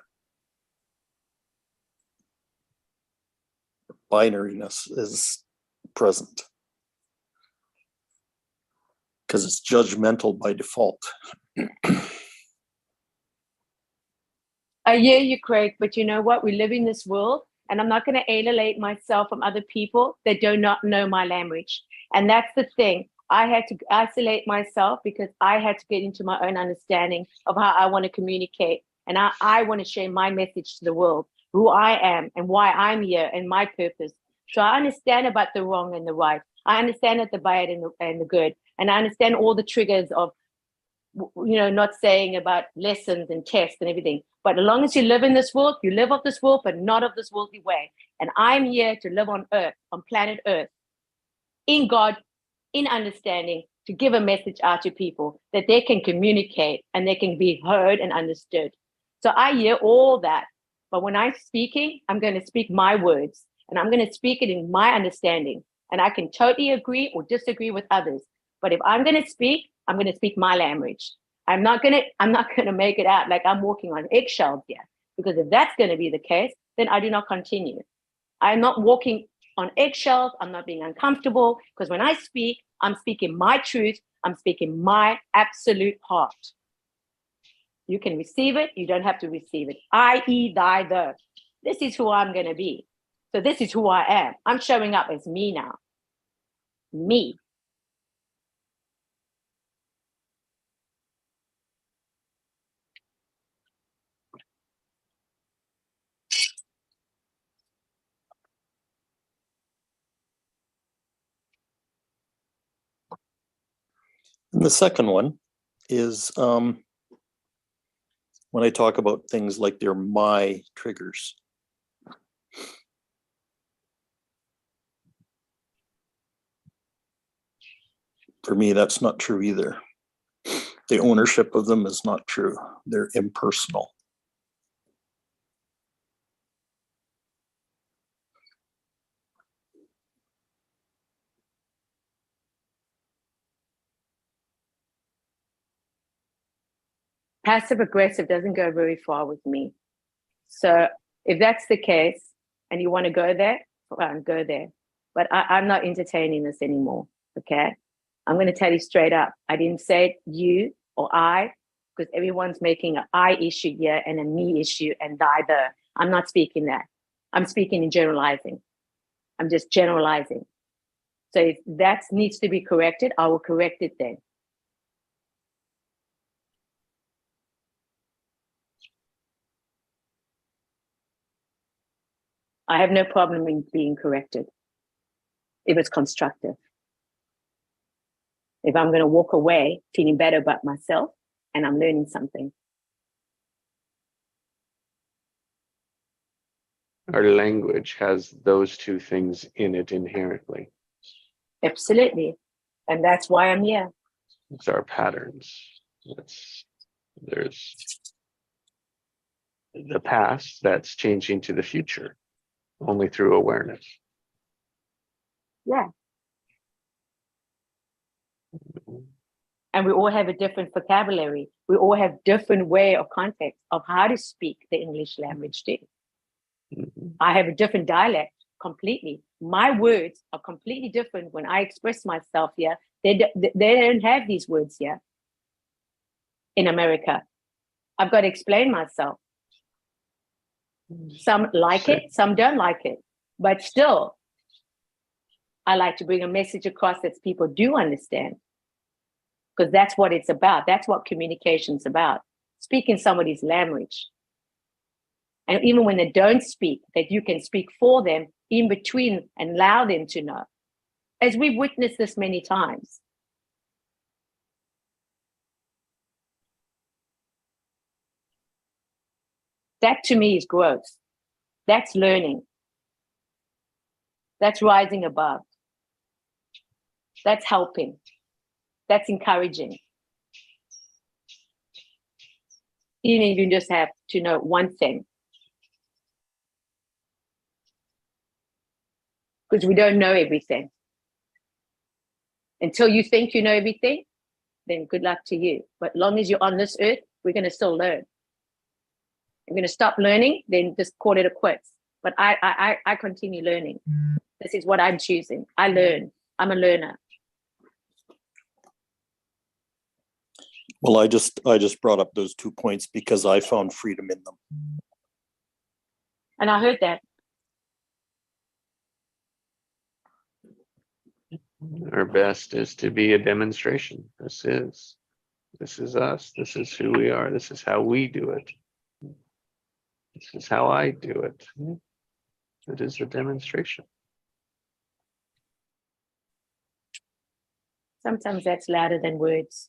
binariness is present, because it's judgmental by default. I hear you, Craig, but you know what? We live in this world, and I'm not going to alienate myself from other people that do not know my language. And that's the thing. I had to isolate myself because I had to get into my own understanding of how I want to communicate. And I want to share my message to the world, who I am and why I'm here and my purpose. So I understand about the wrong and the right. I understand that the bad and the good. And I understand all the triggers of, not saying about lessons and tests and everything. But as long as you live in this world, you live of this world, but not of this worldly way. And I'm here to live on Earth, on planet Earth, in God, in understanding, to give a message out to people that they can communicate and they can be heard and understood. So I hear all that. But when I'm speaking, I'm going to speak my words and I'm going to speak it in my understanding. And I can totally agree or disagree with others. But if I'm going to speak, I'm going to speak my language. I'm not going to make it out like I'm walking on eggshells here, because if that's going to be the case, then I do not continue. I'm not walking on eggshells. I'm not being uncomfortable, because when I speak, I'm speaking my truth. I'm speaking my absolute heart. You can receive it. You don't have to receive it. I, thy, the. This is who I'm going to be. So this is who I am. I'm showing up as me now. Me. And the second one is when I talk about things like they're my triggers. For me, that's not true either. The ownership of them is not true. They're impersonal. Passive aggressive doesn't go very far with me. So if that's the case and you want to go there, fine, go there. But I'm not entertaining this anymore, okay? I'm going to tell you straight up. I didn't say you or I, because everyone's making an I issue here and a me issue and thy the. I'm not speaking that. I'm speaking in generalizing. I'm just generalizing. So if that needs to be corrected, I will correct it then. I have no problem in being corrected if it's constructive. If I'm going to walk away feeling better about myself and I'm learning something. Our language has those two things in it inherently. Absolutely. And that's why I'm here. It's our patterns. There's the past that's changing to the future only through awareness. Yeah. And we all have a different vocabulary. We all have different way of context of how to speak the English language too. Mm-hmm. I have a different dialect completely. My words are completely different when I express myself here. They don't have these words here in America. I've got to explain myself. Some like it, some don't like it. But still, I like to bring a message across that people do understand. Because that's what it's about. That's what communication's about. Speaking somebody's language. And even when they don't speak, that you can speak for them in between and allow them to know. As we've witnessed this many times. That to me is growth. That's learning. That's rising above. That's helping. That's encouraging. Even if you just have to know one thing. Because we don't know everything. Until you think you know everything, then good luck to you. But long as you're on this earth, we're going to still learn. I'm going to stop learning, then just call it a quits. But I continue learning. This is what I'm choosing. I learn. I'm a learner. Well, I just brought up those 2 points because I found freedom in them. And I heard that. Our best is to be a demonstration. This is us. This is who we are. This is how we do it. This is how I do it. It is a demonstration. Sometimes that's louder than words.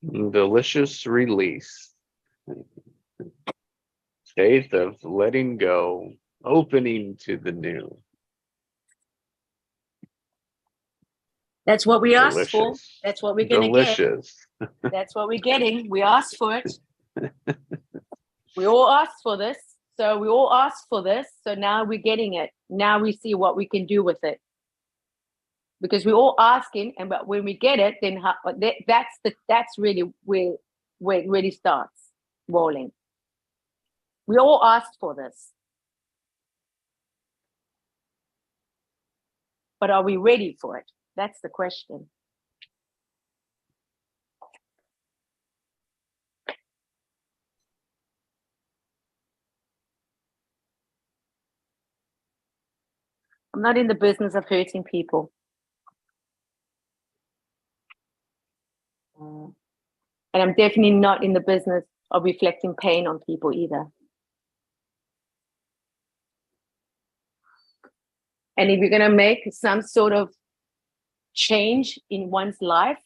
Delicious release. Faith of letting go, opening to the new. That's what we asked for. Delicious. That's what we're going to get. Delicious. That's what we're getting. We asked for it. We all asked for this. So we all asked for this. So now we're getting it. Now we see what we can do with it. Because we're all asking, and but when we get it, then that's really where it really starts rolling. We all asked for this. But are we ready for it? That's the question. I'm not in the business of hurting people. And I'm definitely not in the business of reflecting pain on people either. And if you're going to make some sort of change in one's life,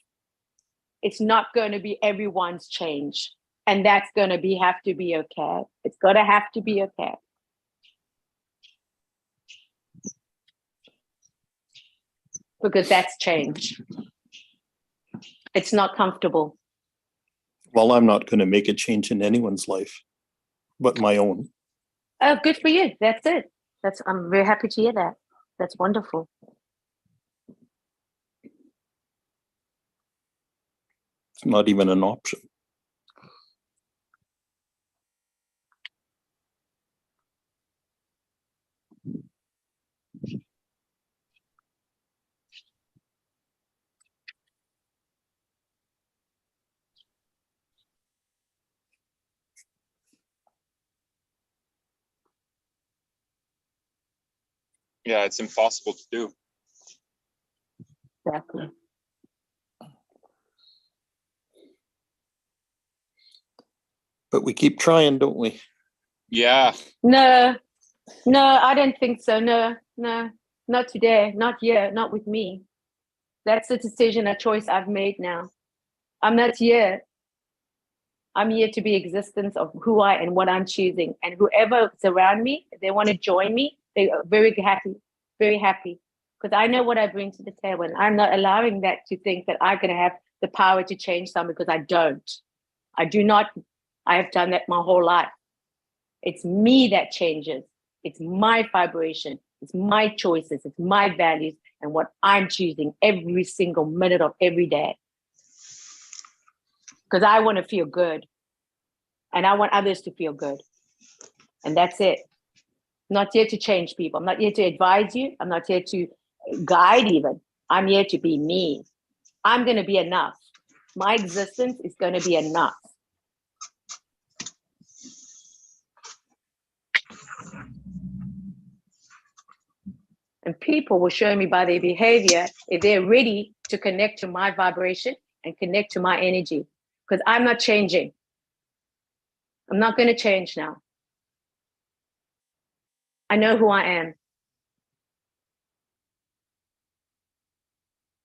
it's not going to be everyone's change. And that's going to have to be okay. It's going to have to be okay. Because that's change. It's not comfortable. Well, I'm not going to make a change in anyone's life, but my own. Oh, good for you. That's it. I'm very happy to hear that. That's wonderful. It's not even an option. Yeah, it's impossible to do. Exactly. But we keep trying, don't we? Yeah. No, I don't think so. No, not today, not here, not with me. That's a decision, a choice I've made now. I'm not here. I'm here to be existence of who I and what I'm choosing. And whoever is around me, if they want to join me, they are very happy, very happy. Because I know what I bring to the table. And I'm not allowing that to think that I'm going to have the power to change something, because I don't. I do not. I have done that my whole life. It's me that changes. It's my vibration. It's my choices. It's my values and what I'm choosing every single minute of every day. Because I want to feel good. And I want others to feel good. And that's it. I'm not here to change people. I'm not here to advise you. I'm not here to guide even. I'm here to be me. I'm going to be enough. My existence is going to be enough. And people will show me by their behavior if they're ready to connect to my vibration and connect to my energy. Because I'm not changing. I'm not going to change now. I know who I am.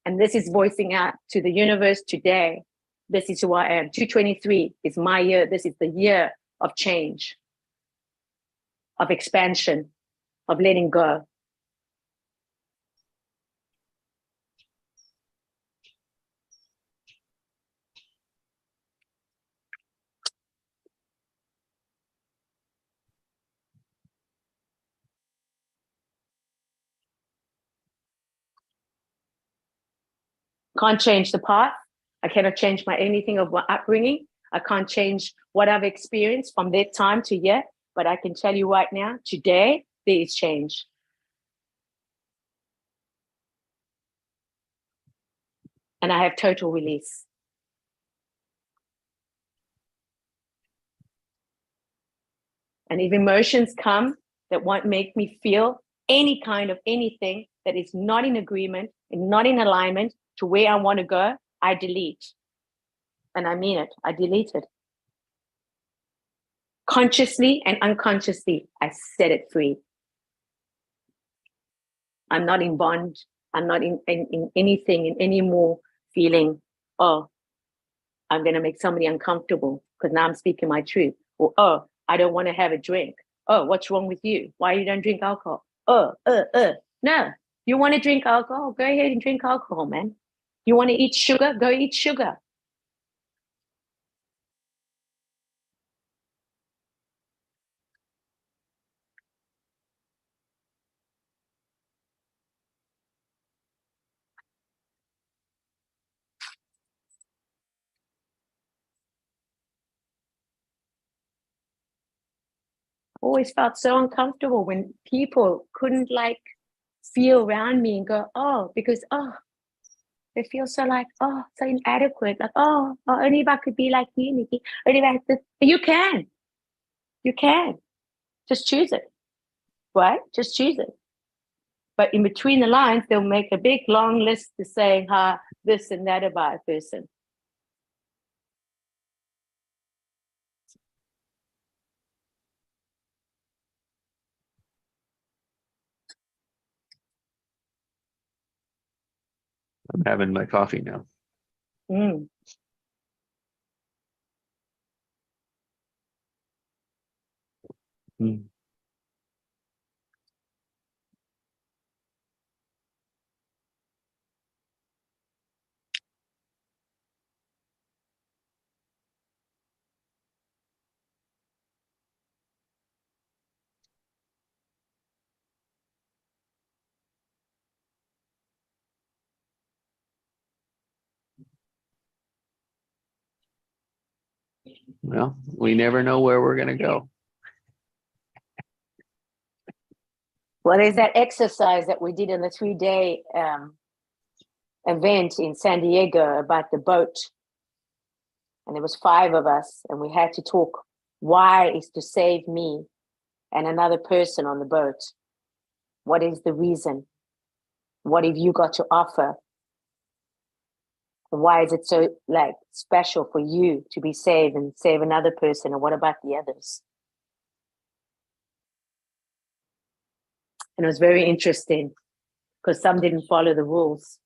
And this is voicing out to the universe today. This is who I am. 223 is my year. This is the year of change, of expansion, of letting go. Can't change the past. I cannot change anything of my upbringing. I can't change what I've experienced from that time to yet. But I can tell you right now, today, there is change. And I have total release. And if emotions come that won't make me feel any kind of anything that is not in agreement and not in alignment to where I want to go, I delete. And I mean it, I delete it. Consciously and unconsciously, I set it free. I'm not in bond. I'm not in anything, in any more feeling, oh, I'm going to make somebody uncomfortable because now I'm speaking my truth. Or, oh, I don't want to have a drink. Oh, what's wrong with you? Why you don't drink alcohol? No, you want to drink alcohol? Go ahead and drink alcohol, man. You want to eat sugar? Go eat sugar. Always felt so uncomfortable when people couldn't like feel around me and go, oh, because, oh, they feel so like, oh, so inadequate. Like, oh, only if I could be like you, Nikki. Only if I could. You can. You can. Just choose it. Right? Just choose it. But in between the lines, they'll make a big long list to say this and that about a person. I'm having my coffee now. Mm. Mm. Well, we never know where we're going to go. Well, there's that exercise that we did in the 3-day event in San Diego about the boat. And there was 5 of us, and we had to talk why is to save me and another person on the boat. What is the reason? What have you got to offer? Why is it so like special for you to be saved and save another person? And what about the others? And it was very interesting because some didn't follow the rules.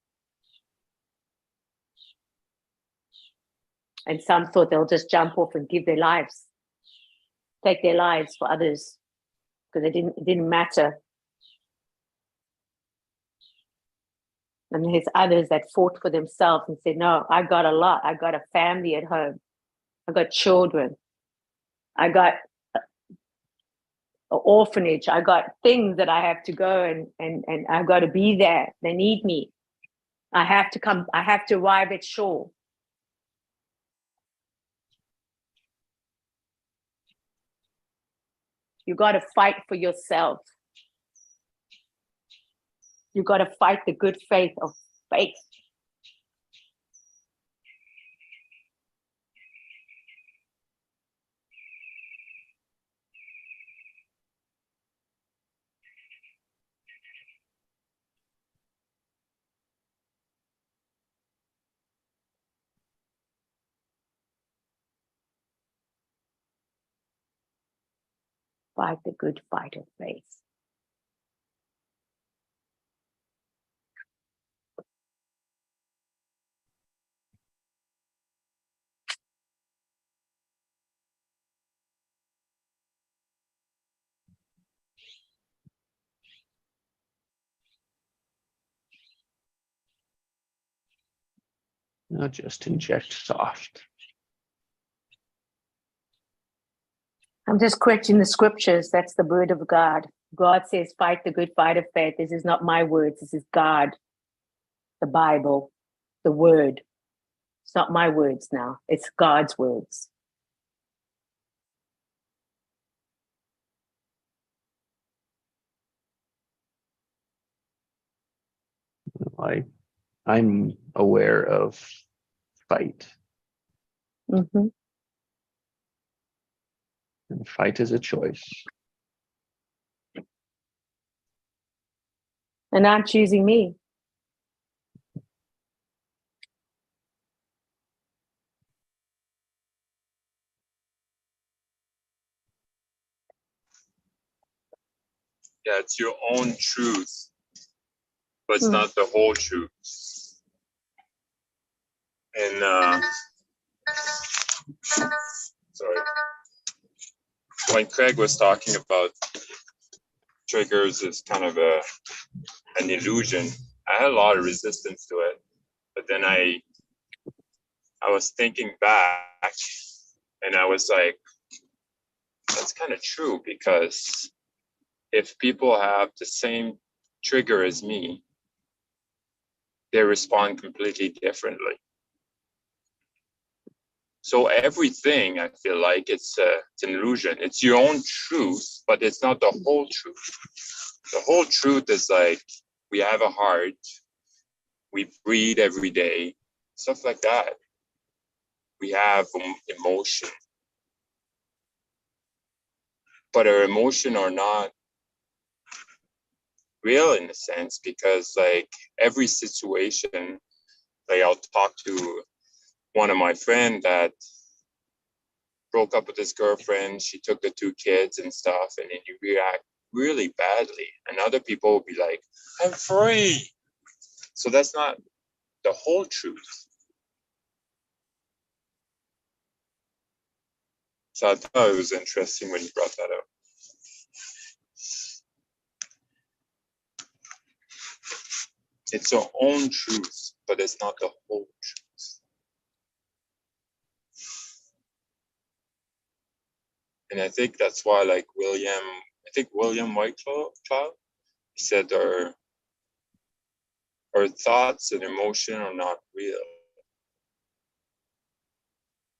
And some thought they'll just jump off and give their lives, take their lives for others because it didn't matter. And there's others that fought for themselves and said, no, I got a lot. I got a family at home. I got children. I got an orphanage. I got things that I have to go and I've got to be there. They need me. I have to come. I have to arrive at shore. You got to fight for yourself. You got to fight the good faith of faith. Fight the good fight of faith. Now just inject soft. I'm just quoting the scriptures. That's the word of God. God says, fight the good fight of faith. This is not my words. This is God, the Bible, the word. It's not my words now. It's God's words. I'm aware of fight. Mm-hmm. And fight is a choice. And I'm choosing me. Yeah, it's your own truth, but it's not the whole truth. And when Craig was talking about triggers is kind of an illusion, I had a lot of resistance to it. But then I was thinking back and I was like, that's kind of true, because if people have the same trigger as me, they respond completely differently. So everything, I feel like it's an illusion. It's your own truth, but it's not the whole truth. The whole truth is like, we have a heart, we breathe every day, stuff like that. We have emotion, but our emotion are not real in a sense, because like every situation, like I'll talk to one of my friends that broke up with his girlfriend, she took the 2 kids and stuff, and then you react really badly. And other people will be like, I'm free. So that's not the whole truth. So I thought it was interesting when you brought that up. It's our own truth, but it's not the whole truth. And I think that's why, like William Whitecloud said our thoughts and emotion are not real.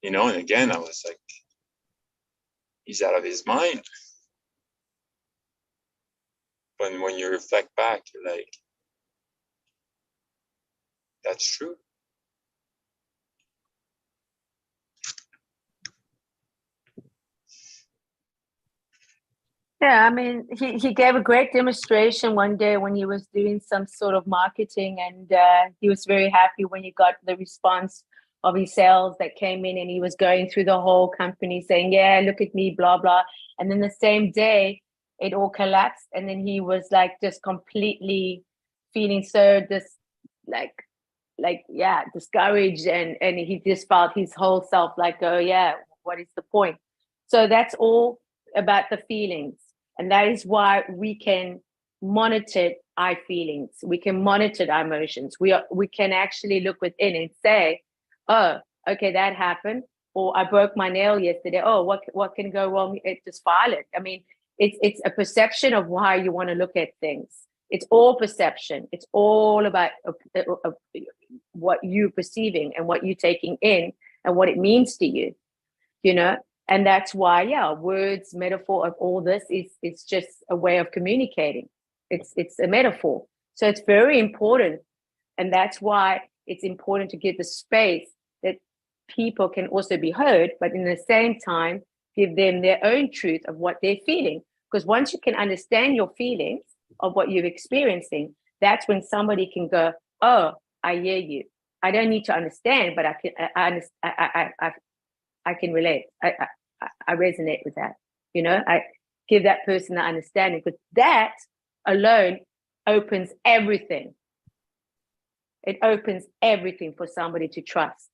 You know, and again, I was like, he's out of his mind. But when you reflect back, you're like, that's true. Yeah, I mean, he gave a great demonstration one day when he was doing some sort of marketing, and he was very happy when he got the response of his sales that came in, and he was going through the whole company saying, yeah, look at me, blah, blah. And then the same day, it all collapsed, and then he was like just completely feeling so discouraged, and he just felt his whole self like, oh yeah, what is the point? So that's all about the feelings. And that is why we can monitor our feelings. We can monitor our emotions. We can actually look within and say, oh, okay, that happened. Or I broke my nail yesterday. Oh, what can go wrong? It's just violent. I mean, it's a perception of why you want to look at things. It's all perception. It's all about what you're perceiving and what you're taking in and what it means to you, you know? And that's why, yeah, words, metaphor of all this is just a way of communicating. It's a metaphor. So it's very important. And that's why it's important to give the space that people can also be heard, but in the same time, give them their own truth of what they're feeling. Because once you can understand your feelings of what you're experiencing, that's when somebody can go, oh, I hear you. I don't need to understand, but I can relate. I resonate with that. You know, I give that person the understanding, because that alone opens everything. It opens everything for somebody to trust.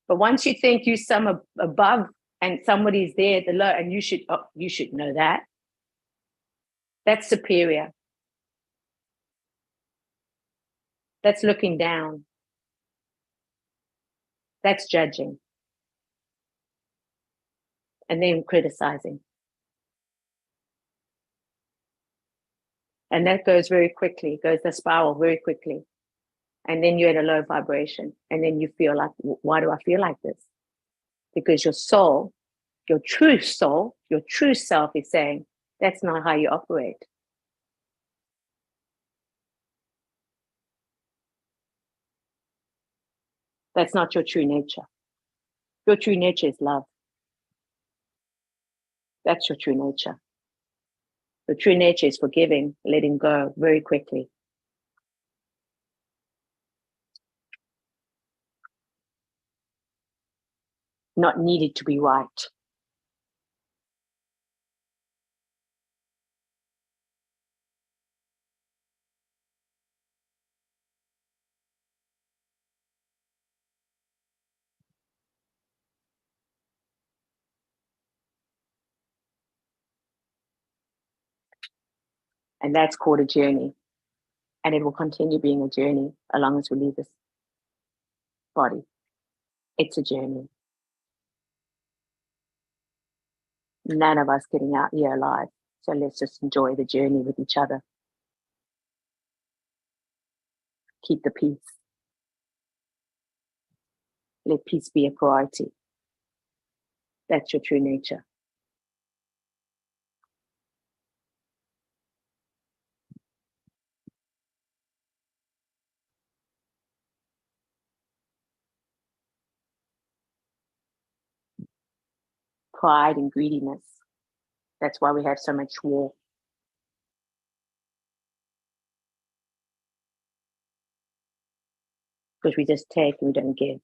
But once you think you're some above and somebody's there at the low, and you should know that. That's superior. That's looking down. That's judging. And then criticizing. And that goes very quickly, goes the spiral very quickly. And then you're at a low vibration. And then you feel like, why do I feel like this? Because your soul, your true soul, your true self is saying, that's not how you operate. That's not your true nature. Your true nature is love. That's your true nature. Your true nature is forgiving, letting go very quickly. Not needed to be right. And that's called a journey. And it will continue being a journey as long as we leave this body. It's a journey. None of us getting out here alive. So let's just enjoy the journey with each other. Keep the peace. Let peace be a priority. That's your true nature. Pride and greediness. That's why we have so much war. Because we just take and we don't give.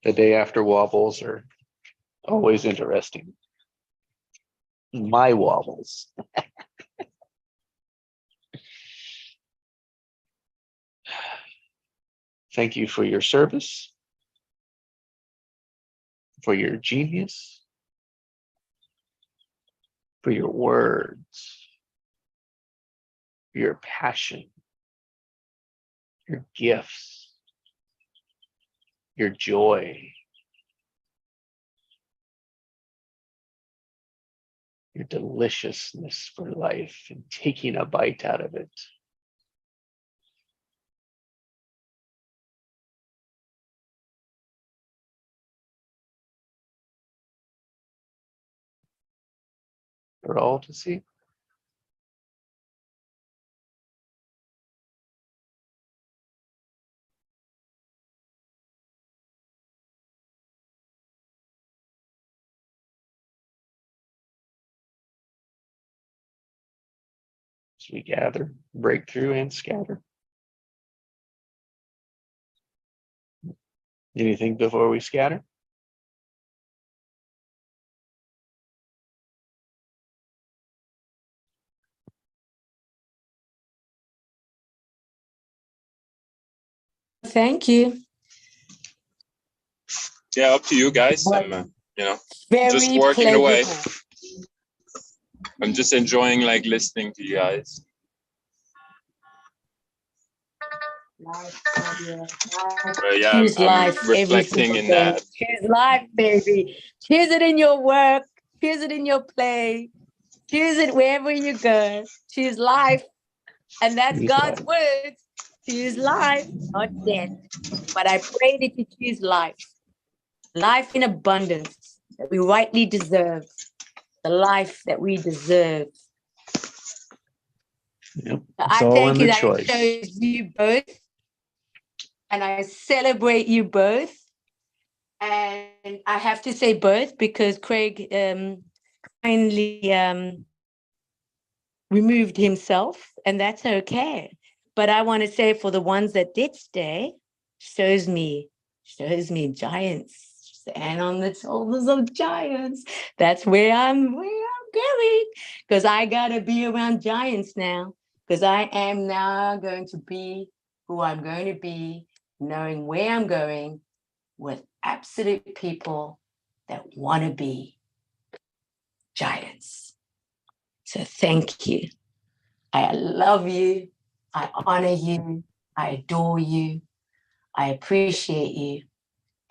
The day after wobbles are always interesting. My wobbles. Thank you for your service, for your genius, for your words, your passion, your gifts, your joy, your deliciousness for life and taking a bite out of it. For all to see. As we gather, break through, and scatter. Anything before we scatter? Thank you. Yeah, up to you guys. I'm, Very just working away. pleasurable. I'm just enjoying like listening to you guys. Yeah, Choose I'm life every reflecting single in day. that. Choose life, baby. Choose it in your work. Choose it in your play. Choose it wherever you go. Choose life. And that's Choose God's life. words. Choose life, not death. But I pray that you choose life. Life in abundance that we rightly deserve. The life that we deserve. Yep. I all thank in you the that choice. I chose you both. And I celebrate you both. And I have to say both because Craig kindly removed himself, and that's okay. But I want to say for the ones that did stay, shows me giants, and on the shoulders of giants. That's where I'm going, because I gotta be around giants now, because I am now going to be who I'm going to be, knowing where I'm going with absolute people that want to be giants. So thank you. I love you. I honor you. I adore you. I appreciate you.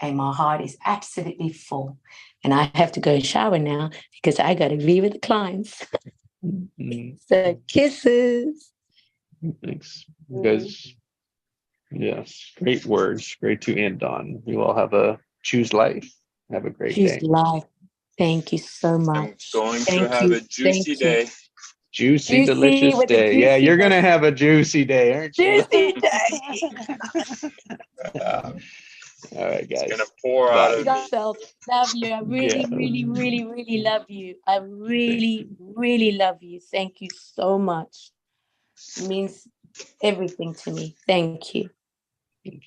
And my heart is absolutely full. And I have to go shower now because I got to be with the clients. So kisses. Thanks. You guys, yes, great words. Great to end on. You all have a choose life. Have a great Choose day. life. Thank you so I'm much. going Thank to have you. a juicy day. Juicy, delicious with the day. Yeah, you're gonna juiciness. have a juicy day, aren't you? Juicy day. All right, It's gonna guys. pour out Bye. of me. Yourself. Love you. I really, Yeah. really, really, really love you. I really, really love you. Thank you so much. It means everything to me. Thank you.